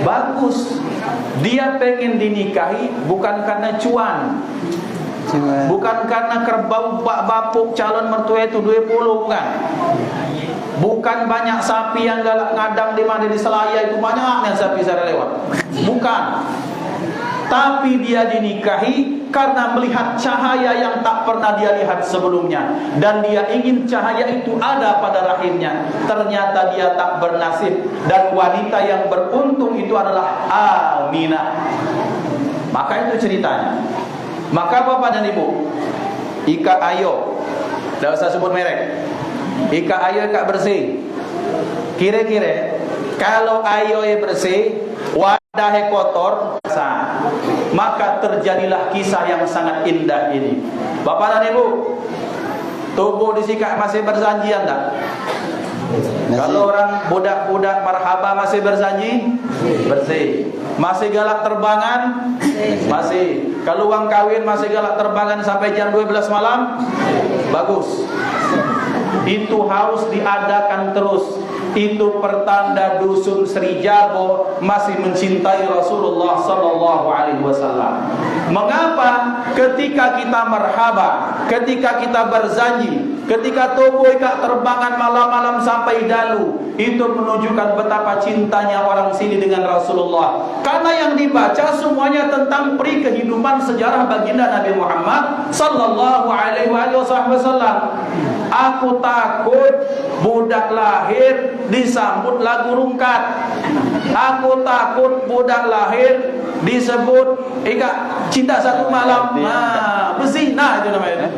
[SPEAKER 4] Bagus. Dia pengen dinikahi bukan karena cuan, bukan karena kerbau bapuk calon mertua itu 20, bukan. Bukan banyak sapi yang galak ngadang di mana di Selaya itu banyaknya sapi saya lewat. Bukan. Tapi dia dinikahi karena melihat cahaya yang tak pernah dia lihat sebelumnya, dan dia ingin cahaya itu ada pada rahimnya. Ternyata dia tak bernasib, dan wanita yang beruntung itu adalah Aminah. Maka itu ceritanya. Maka Bapak dan Ibu, Ika Ayo, tidak usah sebut merek, Ika Ayo Ika bersih. Kira-kira kalau Ayo bersih, wadahnya kotor, maka terjadilah kisah yang sangat indah ini. Bapak dan Ibu, tubuh disikap masih berjanjian tak? Kalau orang budak-budak marhaba masih berjanji? Bersih. Masih galak terbangan? Masih. Kalau uang kawin masih galak terbangan sampai jam 12 malam? Bagus. Itu harus diadakan terus. Itu pertanda dusun Sri Jabo masih mencintai Rasulullah sallallahu alaihi wasallam. Mengapa? Ketika kita marhaba, ketika kita berjanji, ketika tubuh ikat terbangan malam-malam sampai dalu, itu menunjukkan betapa cintanya orang sini dengan Rasulullah. Karena yang dibaca semuanya tentang peri kehidupan sejarah baginda Nabi Muhammad sallallahu alaihi wasallam. Aku takut budak lahir disambut lagu rungkat. Aku takut budak lahir disebut cinta satu malam. Berzina itu namanya.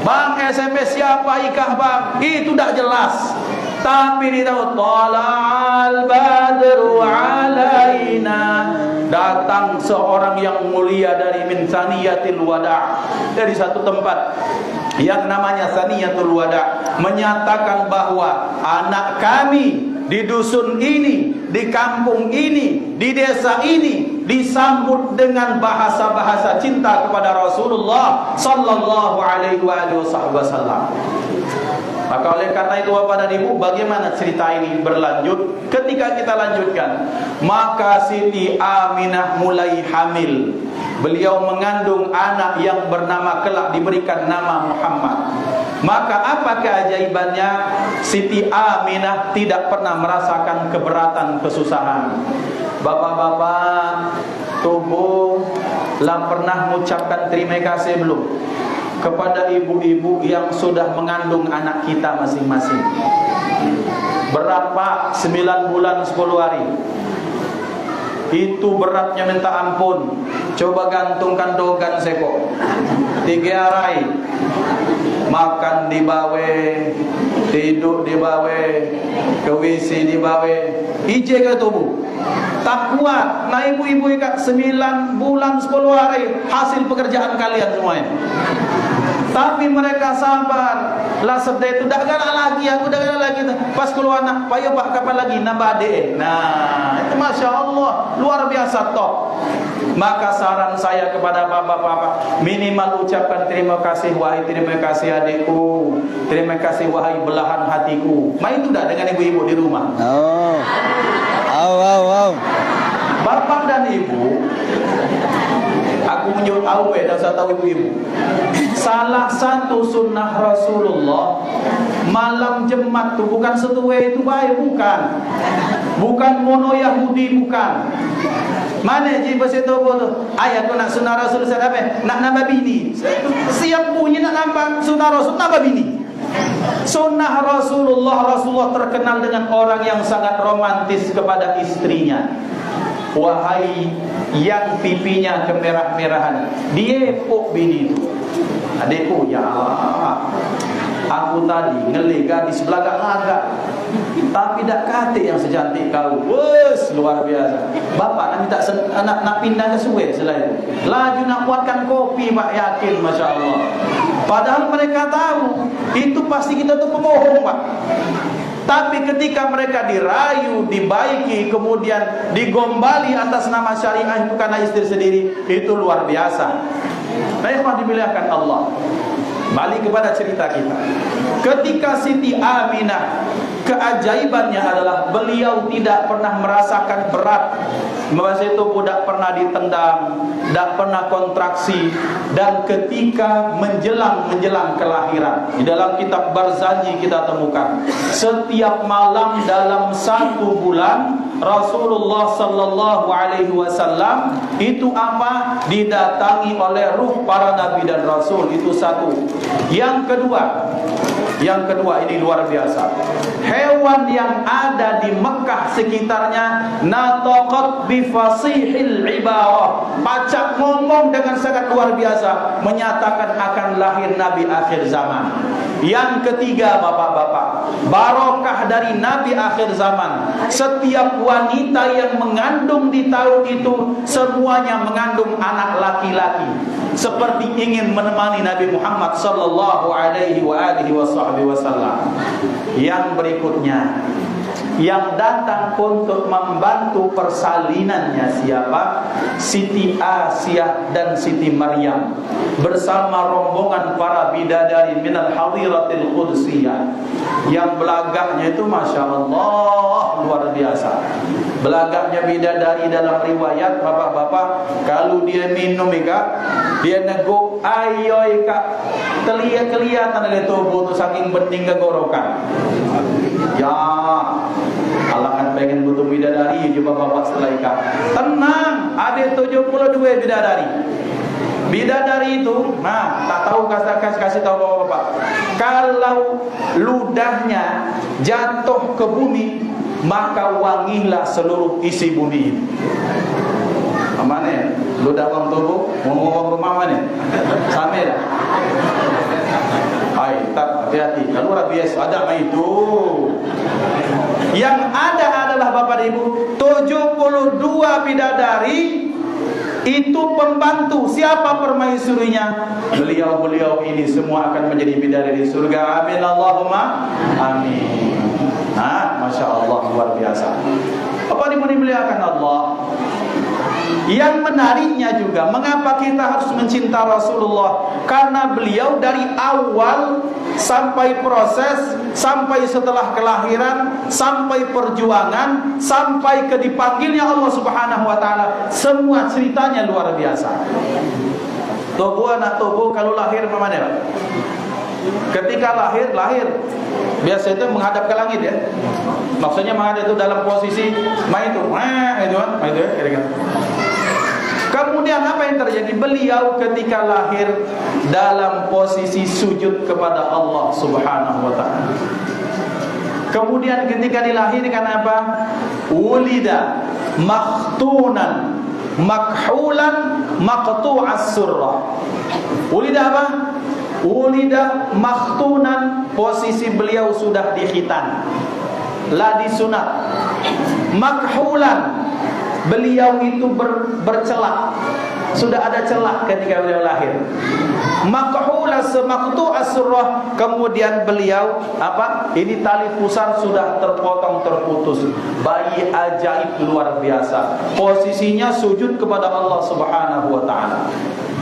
[SPEAKER 4] Bang SMS siapa ikah bang? Itu tak jelas. Tapi dia tahu tala'al badru alaina. Datang seorang yang mulia dari min saniyatil wada', dari satu tempat yang namanya Saniyatul Wada', menyatakan bahwa anak kami di dusun ini, di kampung ini, di desa ini disambut dengan bahasa-bahasa cinta kepada Rasulullah sallallahu alaihi wasallam. Maka oleh karena itu Bapak dan Ibu, bagaimana cerita ini berlanjut? Ketika kita lanjutkan, maka Siti Aminah mulai hamil. Beliau mengandung anak yang bernama kelak diberikan nama Muhammad. Maka apa keajaibannya? Siti Aminah tidak pernah merasakan keberatan, kesusahan. Bapak-bapak, tubuh lah pernah mengucapkan terima kasih belum kepada ibu-ibu yang sudah mengandung anak kita masing-masing? Berat Pak, 9 bulan 10 hari. Itu beratnya minta ampun. Coba gantungkan dogan seko 3 hari. Makan di bawe, tidur di bawe, ke WC di bawe, ije ke tubuh. Tak kuat. Nah ibu-ibu ikat 9 bulan 10 hari hasil pekerjaan kalian semuanya. Tapi mereka sabar. Lah sedih itu dah galak lagi, aku dah galak lagi. Pas keluar nak, payo Pak kapan lagi nambah adek. Nah, itu Masya Allah, luar biasa top. Maka saran saya kepada bapak-bapak, minimal ucapkan terima kasih, wahai terima kasih adikku, terima kasih wahai belahan hatiku. Main itu dah dengan ibu-ibu di rumah. Bapak dan ibu, aku menyebut awe dan saya tahu ibu-ibu. Salah satu sunnah Rasulullah malam Jumat itu bukan setue itu baik, bukan mono Yahudi, bukan. Mana je bahasa Tobo tu? Ayat tu nak sunnah Rasul saya apa? Nak nambah bini. Siap bunyi nak nampak sunnah Rasul nambah bini. Sunnah Rasulullah terkenal dengan orang yang sangat romantis kepada istrinya. Wahai yang pipinya kemerah-merahan, dia pok bini itu. Adikku, ya Allah, aku tadi ngeli gadis belagak-lagak, tapi dak kate yang secantik kau. Wes, luar biasa. Bapak nak pindah ke Suwe selain laju nak buatkan kopi, Pak, yakin, Masya Allah. Padahal mereka tahu itu pasti kita tuh pembohong, Pak. Tapi ketika mereka dirayu, dibaiki, kemudian digombali atas nama syariah itu karena istri sendiri, itu luar biasa. Baiklah, dimuliakan Allah. Balik kepada cerita kita. Ketika Siti Aminah, keajaibannya adalah beliau tidak pernah merasakan berat. Masa itu tidak pernah ditendang, tidak pernah kontraksi. Dan ketika menjelang kelahiran, di dalam kitab Barzanji kita temukan, setiap malam dalam 1 bulan Rasulullah sallallahu alaihi wasallam itu apa? Didatangi oleh ruh para nabi dan rasul. Itu satu. Yang kedua ini luar biasa. Hewan yang ada di Mekah sekitarnya nataqat bi fasihil ibarah, pacak ngomong dengan sangat luar biasa, menyatakan akan lahir nabi akhir zaman. Yang ketiga, bapak-bapak, barokah dari nabi akhir zaman. Setiap wanita yang mengandung di tahun itu semuanya mengandung anak laki-laki, seperti ingin menemani Nabi Muhammad sallallahu alaihi wasallam. Yang berikutnya, yang datang untuk membantu persalinannya siapa? Siti Asiyah dan Siti Maryam bersama rombongan para bidadari minal hadiratil qudsiyah. Yang belagaknya itu Masya Allah luar biasa. Belagaknya bidadari dalam riwayat, bapak-bapak, kalau dia minum dia neguk ayo kelihatan ada tubuh tu saking bening kegorokan. Ya Allah kan pengen butuh bidadari je bapak-bapak setelah ikat. Tenang, ada 72 bidadari. Bidadari itu, tak tahu kasih tahu bapak-bapak. Kalau ludahnya jatuh ke bumi, maka wangilah seluruh isi bumi. Mana? Ludah bang tubuh, ngomong rumah mana? Sampai dah. Hai, tak hati-hati. Kalau rabies ada itu. Yang ada adalah bapak ibu 72 bidadari. Itu pembantu. Siapa permaisurinya? Beliau-beliau ini semua akan menjadi bidadari di surga. Amin Allahumma amin. Masya Allah luar biasa. Apa dimuliakan Allah? Yang menariknya juga, mengapa kita harus mencinta Rasulullah? Karena beliau dari awal sampai proses, sampai setelah kelahiran, sampai perjuangan, sampai ke dipanggilnya Allah Subhanahu wa taala, semua ceritanya luar biasa. Tubuh anak tubuh kalau lahir bagaimana? Ketika lahir biasa itu menghadap ke langit ya. Maksudnya menghadap itu dalam posisi kira-kira. Kemudian apa yang terjadi? Beliau ketika lahir dalam posisi sujud kepada Allah Subhanahu wa taala. Kemudian ketika dilahirkan apa? Ulida makhtunan makhulan maqtu'as surrah. Ulida apa? Ulida makhtunan, posisi beliau sudah dikhitan, la disunat. Makhulan, beliau itu bercelak, sudah ada celak ketika beliau lahir. Makhula semaktu as-surrah, kemudian beliau apa? Ini tali pusar sudah terpotong, terputus. Bayi ajaib luar biasa. Posisinya sujud kepada Allah Subhanahu wa taala.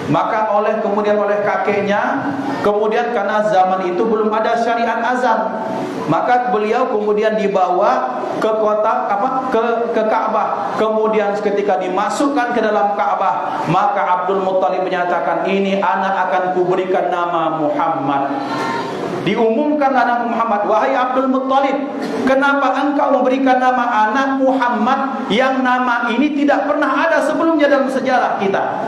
[SPEAKER 4] Maka kemudian oleh kakeknya, kemudian karena zaman itu belum ada syariat azan, maka beliau kemudian dibawa ke kota ke Ka'bah. Kemudian ketika dimasukkan ke dalam Ka'bah, maka Abdul Muttalib menyatakan, ini anak akan kuberikan nama Muhammad. Diumumkanlah nama Muhammad. Wahai Abdul Muttalib, kenapa engkau memberikan nama anak Muhammad yang nama ini tidak pernah ada sebelumnya dalam sejarah kita?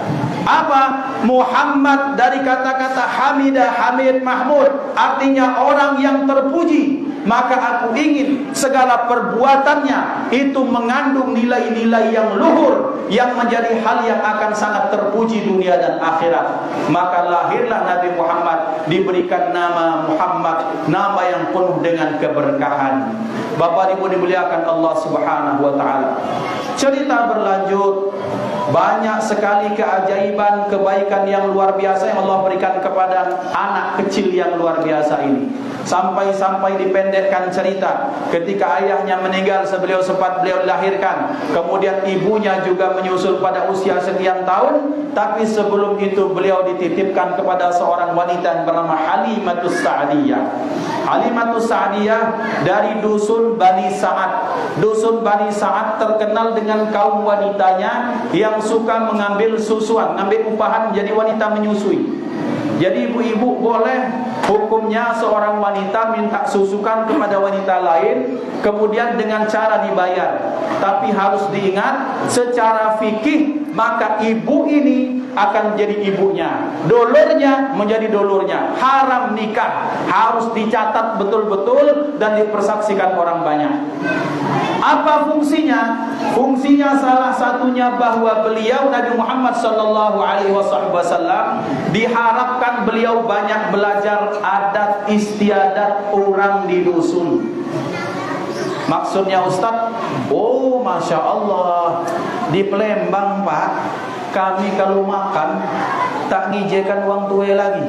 [SPEAKER 4] Apa? Muhammad dari kata-kata Hamidah, Hamid, Mahmud, artinya orang yang terpuji. Maka aku ingin segala perbuatannya itu mengandung nilai-nilai yang luhur, yang menjadi hal yang akan sangat terpuji dunia dan akhirat. Maka lahirlah Nabi Muhammad, diberikan nama Muhammad, nama yang penuh dengan keberkahan. Bapak Ibu dimuliakan Allah Subhanahu wa taala. Cerita berlanjut. Banyak sekali keajaiban, kebaikan yang luar biasa yang Allah berikan kepada anak kecil yang luar biasa ini. Sampai-sampai dipendekkan cerita, ketika ayahnya meninggal sebelum sempat beliau dilahirkan, kemudian ibunya juga menyusul pada usia sekian tahun, tapi sebelum itu beliau dititipkan kepada seorang wanita yang bernama Halimatus Sa'diyah. Halimatus Sa'diyah dari dusun Bani Sa'ad. Dusun Bani Sa'ad terkenal dengan kaum wanitanya yang suka mengambil susuan, mengambil upahan menjadi wanita menyusui. Jadi ibu-ibu boleh hukumnya seorang wanita minta susukan kepada wanita lain, kemudian dengan cara dibayar. Tapi harus diingat secara fikih, maka ibu ini akan menjadi ibunya, dolurnya menjadi dolurnya. Haram nikah, harus dicatat betul-betul dan dipersaksikan orang banyak. Apa fungsinya? Fungsinya salah satunya bahwa beliau Nabi Muhammad sallallahu alaihi wasallam diharapkan beliau banyak belajar adat istiadat orang di dusun. Maksudnya Ustaz, oh Masya Allah, di Palembang Pak, kami kalau makan tak ngijekan uang tuai lagi.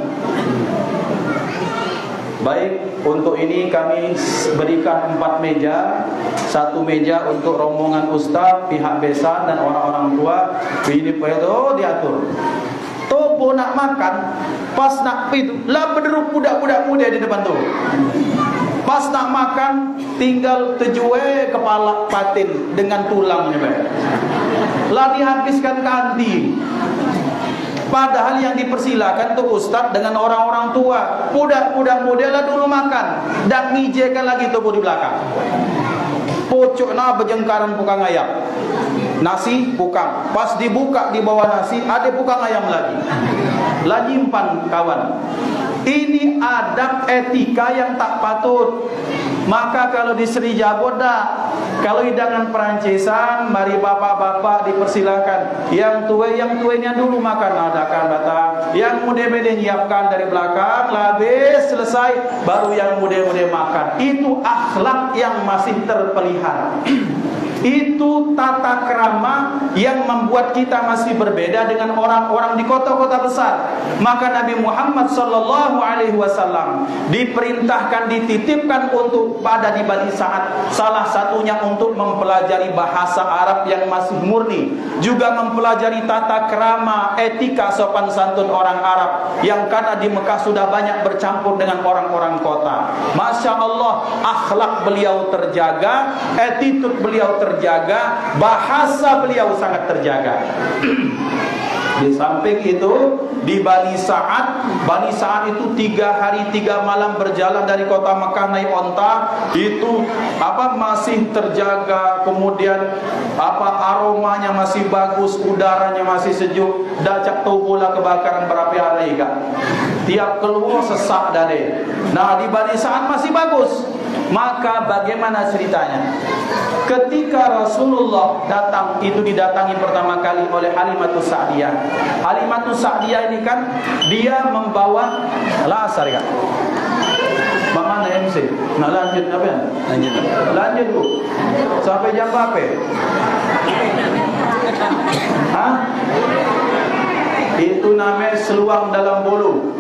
[SPEAKER 4] Baik, untuk ini kami berikan 4 meja. 1 meja untuk rombongan ustaz, pihak besan dan orang-orang tua. Ini diatur. Tobo nak makan, pas nak itu, lah berduduk budak-budak muda di depan tuh. Pas nak makan, tinggal tejue kepala patin dengan tulangnya. Lah dihabiskan kanti. Padahal yang dipersilakan tuh ustaz dengan orang-orang tua. Budak-budak muda lah dulu makan, dan ngijekan lagi tubuh di belakang. Pucukna berjengkaran pukang ayam. Nasi pukang. Pas dibuka di bawah nasi ada pukang ayam lagi. Lagi nyimpan kawan. Ini adab etika yang tak patut. Maka kalau di Sri Jaboda, kalau hidangan Perancisan, mari bapak-bapak dipersilakan. Yang tuanya dulu makan, adakan bata. Yang muda-muda nyiapkan dari belakang, habis selesai, baru yang muda-muda makan. Itu akhlak yang masih terpelihara. Itu tata krama yang membuat kita masih berbeda dengan orang-orang di kota-kota besar. Maka Nabi Muhammad SAW diperintahkan, dititipkan untuk pada di Bani Sa'ad. Salah satunya untuk mempelajari bahasa Arab yang masih murni, juga mempelajari tata krama, etika, sopan santun orang Arab yang karena di Mekah sudah banyak bercampur dengan orang-orang kota. Masya Allah, akhlak beliau terjaga, attitude beliau terjaga, bahasa beliau sangat terjaga. Di samping itu di Bani Sa'ad itu 3 hari 3 malam berjalan dari kota Mekah naik onta, itu masih terjaga, kemudian aromanya masih bagus, udaranya masih sejuk, dacak tubuhlah kebakaran berapi-api kan. Tiap keluar sesak dari. Nah di Bani Sa'ad masih bagus. Maka bagaimana ceritanya? Ketika Rasulullah datang, itu didatangi pertama kali oleh Halimatus Sa'diyah. Halimatus Sa'diyah ini kan dia membawa lasar kan. Mana MC? Nak lanjut apa ya? Lanjut Bu. Sampai jam berapa? Hah? Itu namanya seluang dalam bolu.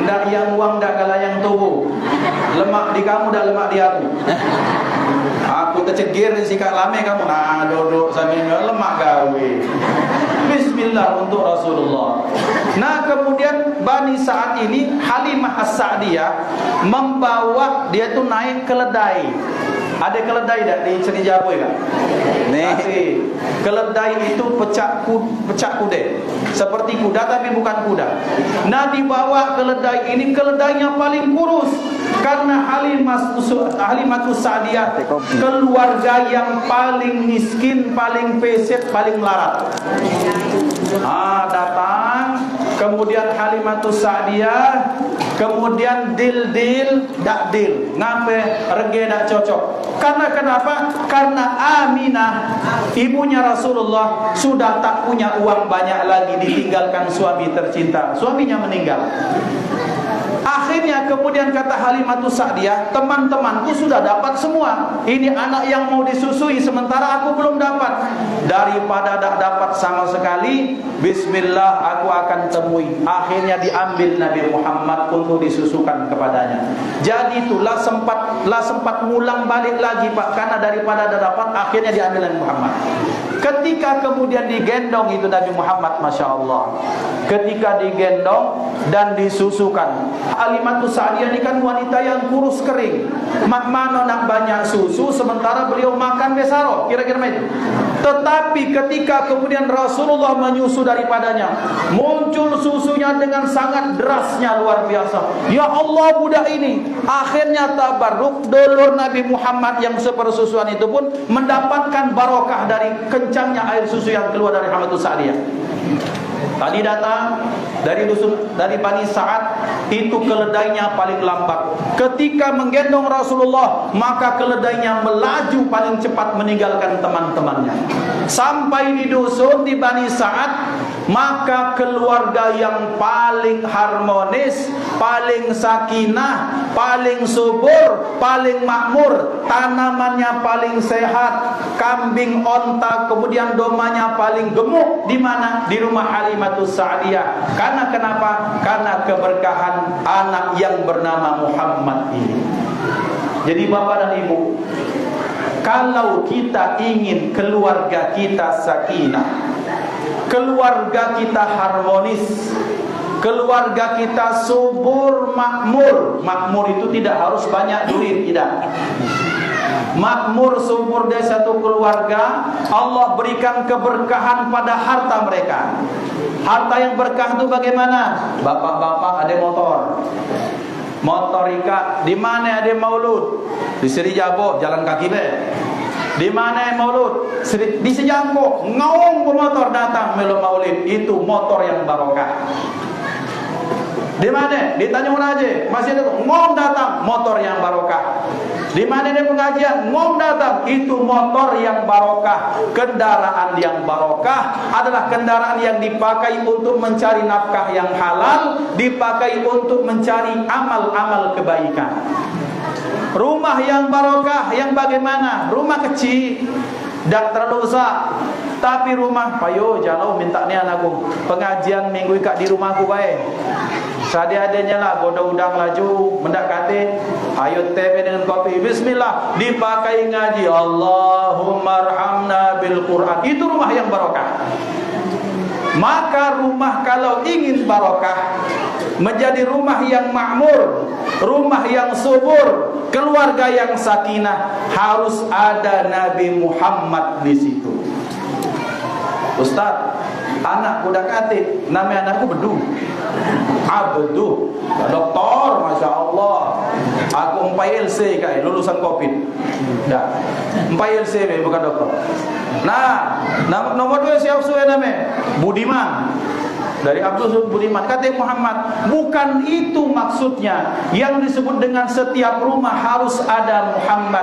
[SPEAKER 4] Ndak yang uang ndak kalah yang tubuh. Lemak di kamu dan lemak di aku. Aku tercegir di sikat lame kamu. Nah, duduk sambil lemak gawe. Bismillah untuk Rasulullah. Nah, kemudian Bani Sa'ad ini, Halimah As-Sa'diyah membawa dia tu naik keledai. Ada keledai tak di Seri Jaboy kan? Nih, keledai itu pecak kuda, seperti kuda tapi bukan kuda. Nah, dibawa keledai ini, keledainya paling kurus karena Halimatus Sa'diyah keluarga yang paling miskin, paling peset, paling melarat. Datang, kemudian Halimatus Sa'diyah, kemudian dil dak dil, ngape rege dak cocok. Karena kenapa? Karena Aminah, ibunya Rasulullah, sudah tak punya uang banyak lagi, ditinggalkan suami tercinta. Suaminya meninggal. Akhirnya kemudian kata Halimatus Sa'diyah, teman-temanku sudah dapat semua. Ini anak yang mau disusui, sementara aku belum dapat. Daripada tak dapat sama sekali, bismillah, aku akan temui. Akhirnya diambil Nabi Muhammad untuk disusukan kepadanya. Jadi itulah sempat ngulang balik lagi Pak, karena daripada tak dapat, akhirnya diambil Nabi Muhammad. Ketika kemudian digendong itu Nabi Muhammad, Masya Allah, ketika digendong dan disusukan, Halimatus Sa'diyah ini kan wanita yang kurus kering. Mak mana nak banyak susu, sementara beliau makan besaro, kira-kira itu. Tetapi ketika kemudian Rasulullah menyusu daripadanya, muncul susunya dengan sangat derasnya, luar biasa. Ya Allah, budak ini akhirnya tabarruk, dulur Nabi Muhammad yang sepersusuan itu pun mendapatkan barokah dari kencangnya air susu yang keluar dari Halimatus Sa'diyah. Tadi datang dari Bani Sa'ad, itu keledainya paling lambat. Ketika menggendong Rasulullah, maka keledainya melaju paling cepat meninggalkan teman-temannya. Sampai di dusun di Bani Sa'ad, maka keluarga yang paling harmonis, paling sakinah, paling subur, paling makmur, tanamannya paling sehat, kambing, onta, kemudian domanya paling gemuk. Di mana? Di rumah Halimatus Sa'diyah. Karena kenapa? Karena keberkahan anak yang bernama Muhammad ini. Jadi Bapak dan Ibu, kalau kita ingin keluarga kita sakinah, keluarga kita harmonis, keluarga kita subur, makmur. Makmur itu tidak harus banyak duit, tidak. Makmur, subur dari satu keluarga, Allah berikan keberkahan pada harta mereka. Harta yang berkah itu bagaimana? Bapak-bapak ada motor Ika. Di mana ada maulud? Di Seri Jabo, jalan kaki be. Di mana maulud? Di Sejangkok, ngaung motor datang melu maulid. Itu motor yang barokah. Di mana? Di Tanjung Raja masih ada ngom datang, motor yang barokah. Di mana ada pengajian, ngom datang, itu motor yang barokah. Kendaraan yang barokah adalah kendaraan yang dipakai untuk mencari nafkah yang halal, dipakai untuk mencari amal-amal kebaikan. Rumah yang barokah yang bagaimana? Rumah kecil, tak terlalu besar, tapi rumah payo jauh minta ni anakku pengajian minggu ikat di rumahku baik. Sadia-adanya lah goda udang laju mendak kate, ayo teh dengan kopi, bismillah, dipakai ngaji, Allahumma arhamna bil Quran. Itu rumah yang barokah. Maka rumah kalau ingin barokah, menjadi rumah yang makmur, rumah yang subur, keluarga yang sakinah, harus ada Nabi Muhammad di situ. Ustaz, anak budak kate, nama anakku Bedu. Abdu, doktor, Masya Allah. Aku 4 LC kai, lulusan COVID. Ya, 4 LC bukan doktor. Nah, nomor 2 siapa sudah nama? Budiman. Dari Abdul Budiman, kata Muhammad, bukan itu maksudnya. Yang disebut dengan setiap rumah harus ada Muhammad.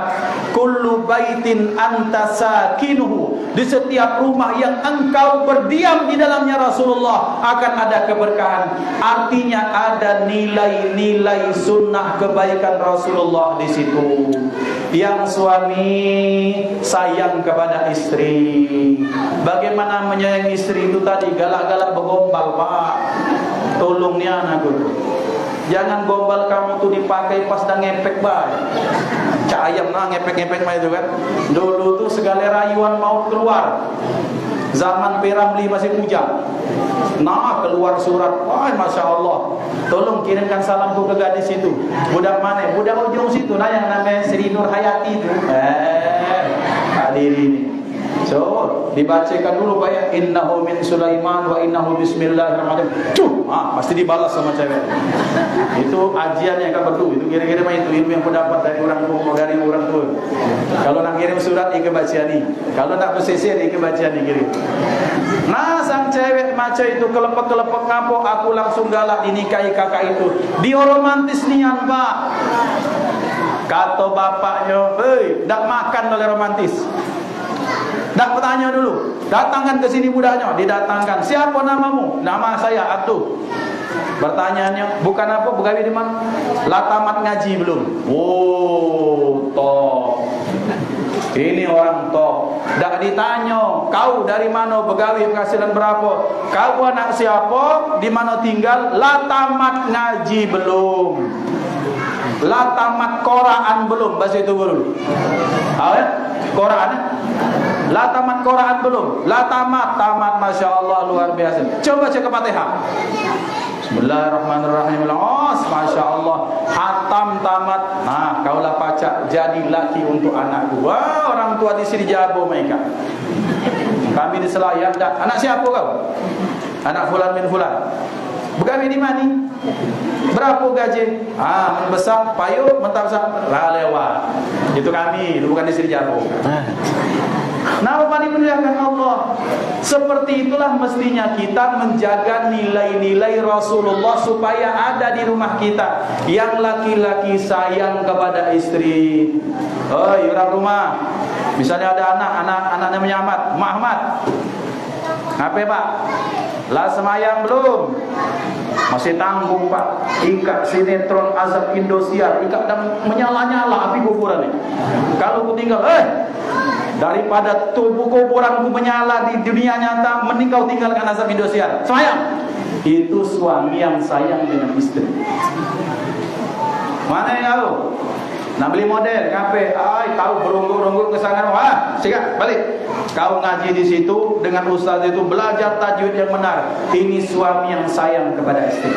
[SPEAKER 4] Kullu baitin anta sakinuhu. Di setiap rumah yang engkau berdiam di dalamnya Rasulullah akan ada keberkahan. Artinya ada nilai-nilai sunnah kebaikan Rasulullah di situ. Yang suami sayang kepada istri. Bagaimana menyayangi istri itu tadi, galak-galak bergombal, Pak. Tolong ni anakku. Jangan gombal kamu tu dipakai pas dah ngepek baik. Cak ayam lah ngepek-ngepek mah itu kan. Dulu tu segala rayuan mau keluar. Zaman Peramli masih bujang. Nah keluar surat. Wah, Masya Allah. Tolong kirimkan salamku ke gadis itu. Budak mana? Budak ujung situ. Nah yang namanya Sri Nur Hayati itu. Hadirin ini. So, dibacakan dulu Pak, innahu min Sulaiman wa innahu bismillahirrahmanirrahim. Pasti dibalas sama cewek. Itu ajian yang kan betul. Itu kira-kira itu ilmu yang pendapat dari orang tua, dari orang tua. Kalau nak kirim surat ini bacaan ni. Kalau nak bersisir ini bacaan ni kirim. Nah, sang cewek macam itu kelepek-kelepek ngapok, aku langsung galak dinikahi kakak itu. Dia romantis nian, Pak. Kata bapaknya, "Hei, dak makan oleh romantis." Dak bertanya dulu, datangkan ke sini budaknya, didatangkan. Siapa namamu? Nama saya Abdul. Pertanyaannya, bukan apa, begawi di mana? Lah tamat ngaji belum? Oh, top. Ini orang top. Dak ditanya, kau dari mana, begawi, penghasilan berapa? Kau anak siapa? Di mana tinggal? Lah tamat ngaji belum? Lah tamat Quran belum? Bahasa itu dulu. Tahu ya? Quran. La tamat Quran belum? La tamat, Masya Allah, luar biasa. Coba cek Fatihah. Bismillahirrahmanirrahim. Oh, Masya Allah. Hatam tamat. Nah, kaulah pacak jadi laki untuk anakku. Wah, orang tua di sini jabo mereka. Kami di Selayar. Anak siapa kau? Anak fulan bin fulan. Begawi di mana? Berapa gaji? Membesar, payung, mentah besar, lah lewat. Itu kami, itu bukan di sini jabo. Nama paling dimuliakan Allah. Seperti itulah mestinya kita menjaga nilai-nilai Rasulullah supaya ada di rumah kita. Yang laki-laki sayang kepada istri. Oh, orang rumah. Misalnya ada anak namanya Ahmad. Apa Pak? Lah semayang belum? Masih tanggung Pak. Ikat sinetron azab Indosiar. Ikat dan menyala-nyala api kuburan ini. Kalau ku tinggal, daripada tubuh kuburanku menyala di dunia nyata, mending kau tinggalkan azab Indosiar. Sayang. Itu suami yang sayang dengan istri. Mana yang kau? Nak beli model, ngapain? Tahu berungguk-ungguk ke sana. Wah, sikat, balik. Kau ngaji di situ dengan ustaz itu, belajar tajwid yang benar. Ini suami yang sayang kepada istri.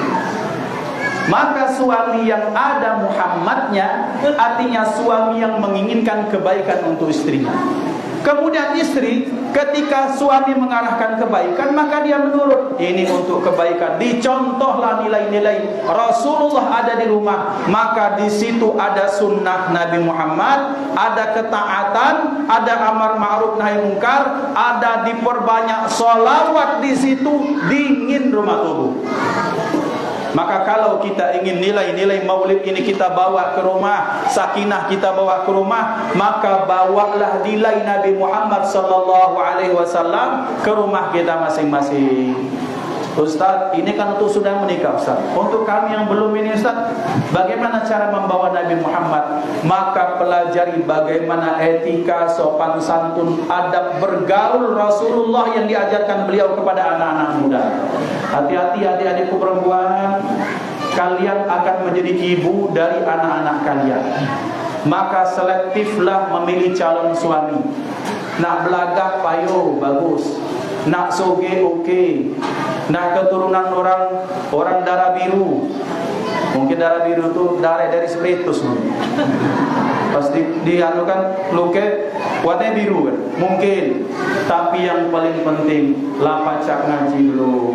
[SPEAKER 4] Maka suami yang ada Muhammadnya artinya suami yang menginginkan kebaikan untuk istrinya. Kemudian istri, ketika suami mengarahkan kebaikan, maka dia menurut. Ini untuk kebaikan. Dicontohlah nilai-nilai Rasulullah ada di rumah. Maka di situ ada sunnah Nabi Muhammad, ada ketaatan, ada amar ma'ruf nahi mungkar, ada diperbanyak sholawat di situ, dingin rumah tubuh. Maka kalau kita ingin nilai-nilai maulid ini kita bawa ke rumah, sakinah kita bawa ke rumah, maka bawalah nilai Nabi Muhammad sallallahu alaihi wasallam ke rumah kita masing-masing. Ustaz, ini kan untuk sudah menikah Ustaz. Untuk kami yang belum ini Ustaz, bagaimana cara membawa Nabi Muhammad? Maka pelajari bagaimana etika, sopan santun, adab bergaul Rasulullah yang diajarkan beliau kepada anak-anak muda. Hati-hati adik-adikku perempuan, kalian akan menjadi ibu dari anak-anak kalian. Maka selektiflah memilih calon suami. Nak belagak payo bagus, nak soge oke, nak keturunan orang darah biru. Mungkin darah biru itu darah dari spiritus. Pasti dianukan luke warnanya biru kan? Mungkin. Tapi yang paling penting lah pacak ngaji dulu.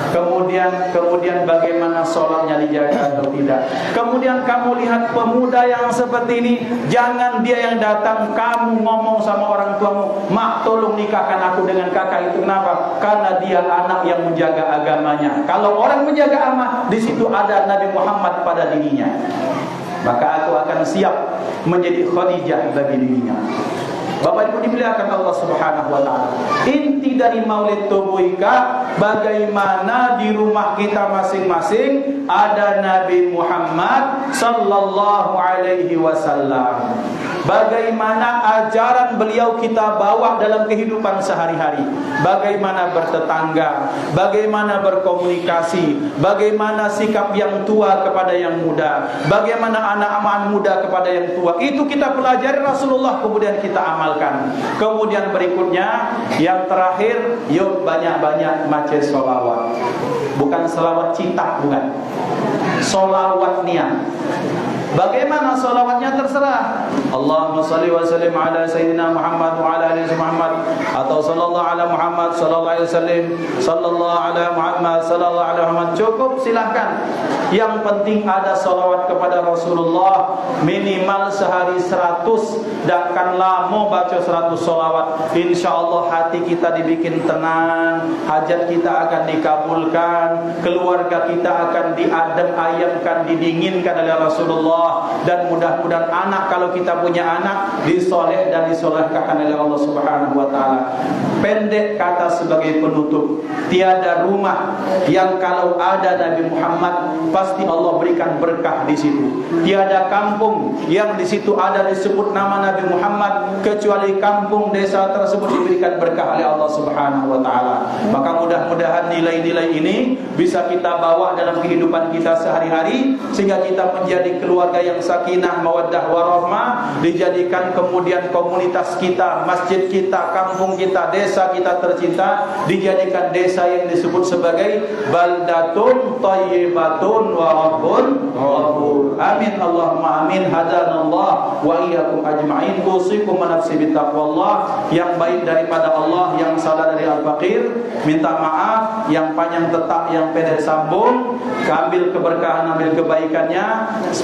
[SPEAKER 4] Kemudian bagaimana sholatnya dijaga atau tidak. Kemudian kamu lihat pemuda yang seperti ini, jangan dia yang datang, kamu ngomong sama orang tuamu, mak tolong nikahkan aku dengan kakak itu. Kenapa? Karena dia anak yang menjaga agamanya. Kalau orang menjaga amanah, di situ ada Nabi Muhammad pada dirinya, maka aku akan siap menjadi Khadijah bagi dirinya. Bapak Ibu dimuliakan Allah Subhanahu wa taala. Inti dari Maulid Tubuika, bagaimana di rumah kita masing-masing ada Nabi Muhammad sallallahu alaihi wasallam. Bagaimana ajaran beliau kita bawa dalam kehidupan sehari-hari. Bagaimana bertetangga, bagaimana berkomunikasi, bagaimana sikap yang tua kepada yang muda, bagaimana anak-anak muda kepada yang tua. Itu kita pelajari Rasulullah, kemudian kita amalkan. Kemudian berikutnya, yang terakhir, yuk banyak-banyak baca sholawat. Bukan sholawat cinta, bukan. Sholawat niat. Bagaimana sholawatnya terserah. Allahumma salli wa sallim ala Sayyidina Muhammad wa ala alihi Muhammad, atau sallallahu ala Muhammad sallallahu alaihi wasallam, sallallahu ala Muhammad sallallahu alaihi Muhammad. Cukup, silahkan. Yang penting ada sholawat kepada Rasulullah minimal sehari 100. Takkan lama baca 100 sholawat. InsyaAllah hati kita dibikin tenang, hajat kita akan dikabulkan, keluarga kita akan diadem ayamkan, didinginkan oleh Rasulullah. Dan mudah-mudahan anak, kalau kita punya anak, disoleh dan disolehkan oleh Allah Subhanahu wa taala. Pendek kata sebagai penutup, tiada rumah yang kalau ada Nabi Muhammad pasti Allah berikan berkah di situ. Tiada kampung yang di situ ada disebut nama Nabi Muhammad kecuali kampung desa tersebut diberikan berkah oleh Allah Subhanahu wa taala. Maka mudah-mudahan nilai-nilai ini bisa kita bawa dalam kehidupan kita sehari-hari, sehingga kita menjadi keluarga yang sakinah, mawaddah, warahmah, dijadikan kemudian komunitas kita, masjid kita, kampung kita, desa kita tercinta dijadikan desa yang disebut sebagai baldatun thayyibatun wa rabbun ghafur. Amin Allahumma amin. Hadanallah wa iyyakum ajma'in. Usikum wa nafsi bittaqwallah. Yang baik daripada Allah, yang salah dari al-faqir, minta maaf, yang panjang tetap, yang pendek sambung. Ambil keberkahan, ambil kebaikannya.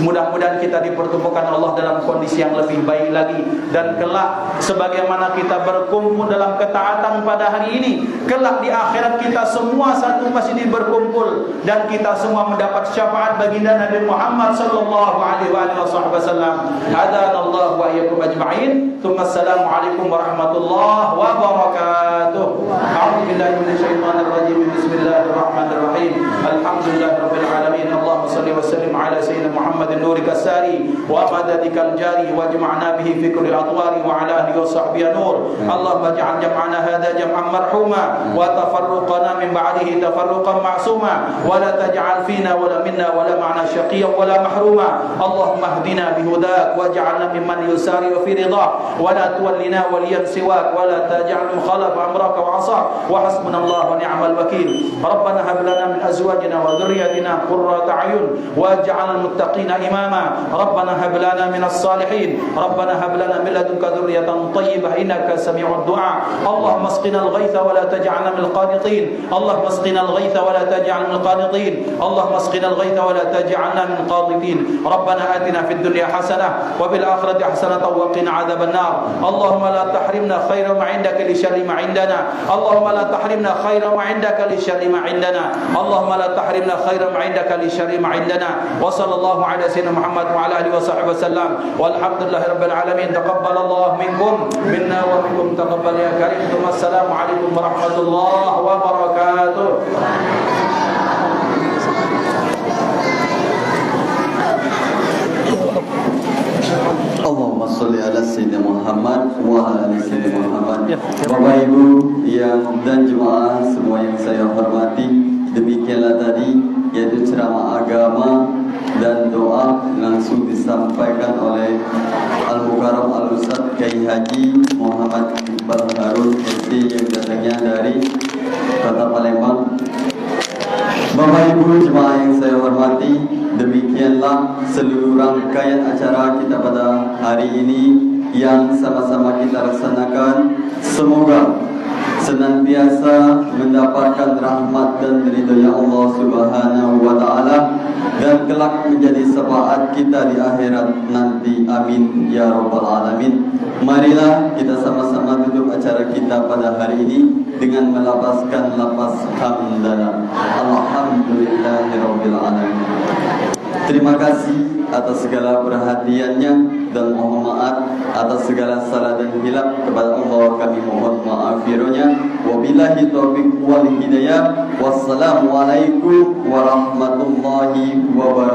[SPEAKER 4] Mudah-mudahan kita dipertemukan Allah dalam kondisi yang lebih baik lagi. Dan kelak sebagaimana kita berkumpul dalam ketaatan pada hari ini, kelak di akhirat kita semua satu masjid berkumpul dan kita semua mendapat syafaat baginda Nabi Muhammad sallallahu alaihi wasallam. Hadanallahu wa iyyakum ajma'in. Assalamu alaikum warahmatullahi wabarakatuh. A'udzu billahi minasyaitonir rajim. Bismillahirrahmanirrahim. Alhamdulillahirabbil alamin. Allahumma shalli wa sallim ala sayyidina Muhammadin nurika sari wa madadikal jari wajma'na bihi fi kulli atwari wa ala alihi wa sahbihi nur. Allahumma ij'al jam'ana hadha jam'an marhuma wa tafarruqana min ba'dihi tafarruqan ma'suma wa la taj'al fina wa la minna wa la ma'na shaqiyyan wa la mahruma. Allahumma ihdina bihudak waj'alna mimman yusari'u fi ridah wa la tuwallina waliyan siwak wa la taj'al mukhalaf amraka wa 'asak wa hasbunallahu wa ni'mal wakeel. Rabbana hab lana min azwajina wa dhurriyyatina qurrata a'yun waj'alna muttaqina imama. Rabbana hab lana minas salihin. Rabbana hab lana min ladunka dhurriyyatan thayyibah innaka sami'ud du'a. Allahumma asqina al-ghaitha wa la taj'alna minal qanitin. Allahumma asqina al-ghaitha wa la taj'alna minal qanitin. Allahumma asqina al-ghaitha wa la taj'alna min qanitin. Rabbana atina fid dunya hasanah wa fil akhirati hasanah wa qina 'adzaban nar. Allahumma la tahrimna khayra ma 'indaka li syarri ma 'indana. Allahumma la tahrimna khayra ma 'indaka li syarri ma 'indana. Allahumma la tahrimna khayra ma 'indaka li syarri ma 'indana. Wa sallallahu ala sayyidina Muhammad wa ala alihi wa sahbihi wasallam. Walhamdulillahi rabbil alamin. Taqabbalallahu minkum minna wa minkum taqabbal ya karim. Wassalamu alaikum warahmatullahi wabarakatuh.
[SPEAKER 1] Allahumma sholli ala sayyidina Muhammad wa ala ali sayyidina Muhammad. Bapak Ibu yang dan jemaah semua yang saya hormati, demikianlah tadi yaitu ceramah agama dan doa langsung disampaikan oleh Al-Mukarram Al-Ustaz Kiai Haji Muhammad Iqbal Harun SD yang datangnya dari Kota Palembang. Bapak Ibu jemaah yang saya hormati, demikianlah seluruh rangkaian acara kita pada hari ini yang sama-sama kita laksanakan. Semoga senantiasa mendapatkan rahmat dan ridhonya Allah Subhanahu wa taala dan kelak menjadi syafaat kita di akhirat nanti. Amin ya rabbal alamin. Marilah kita sama-sama tutup acara kita pada hari ini dengan melafazkan lafaz hamdalah. Alhamdulillahirabbil alamin. Terima kasih atas segala perhatiannya dan mohon maaf atas segala salah dan hilaf. Kepada Allah kami mohon maafirnya. Wabillahi taufiq wal hidayah. Wassalamualaikum warahmatullahi wabarakatuh.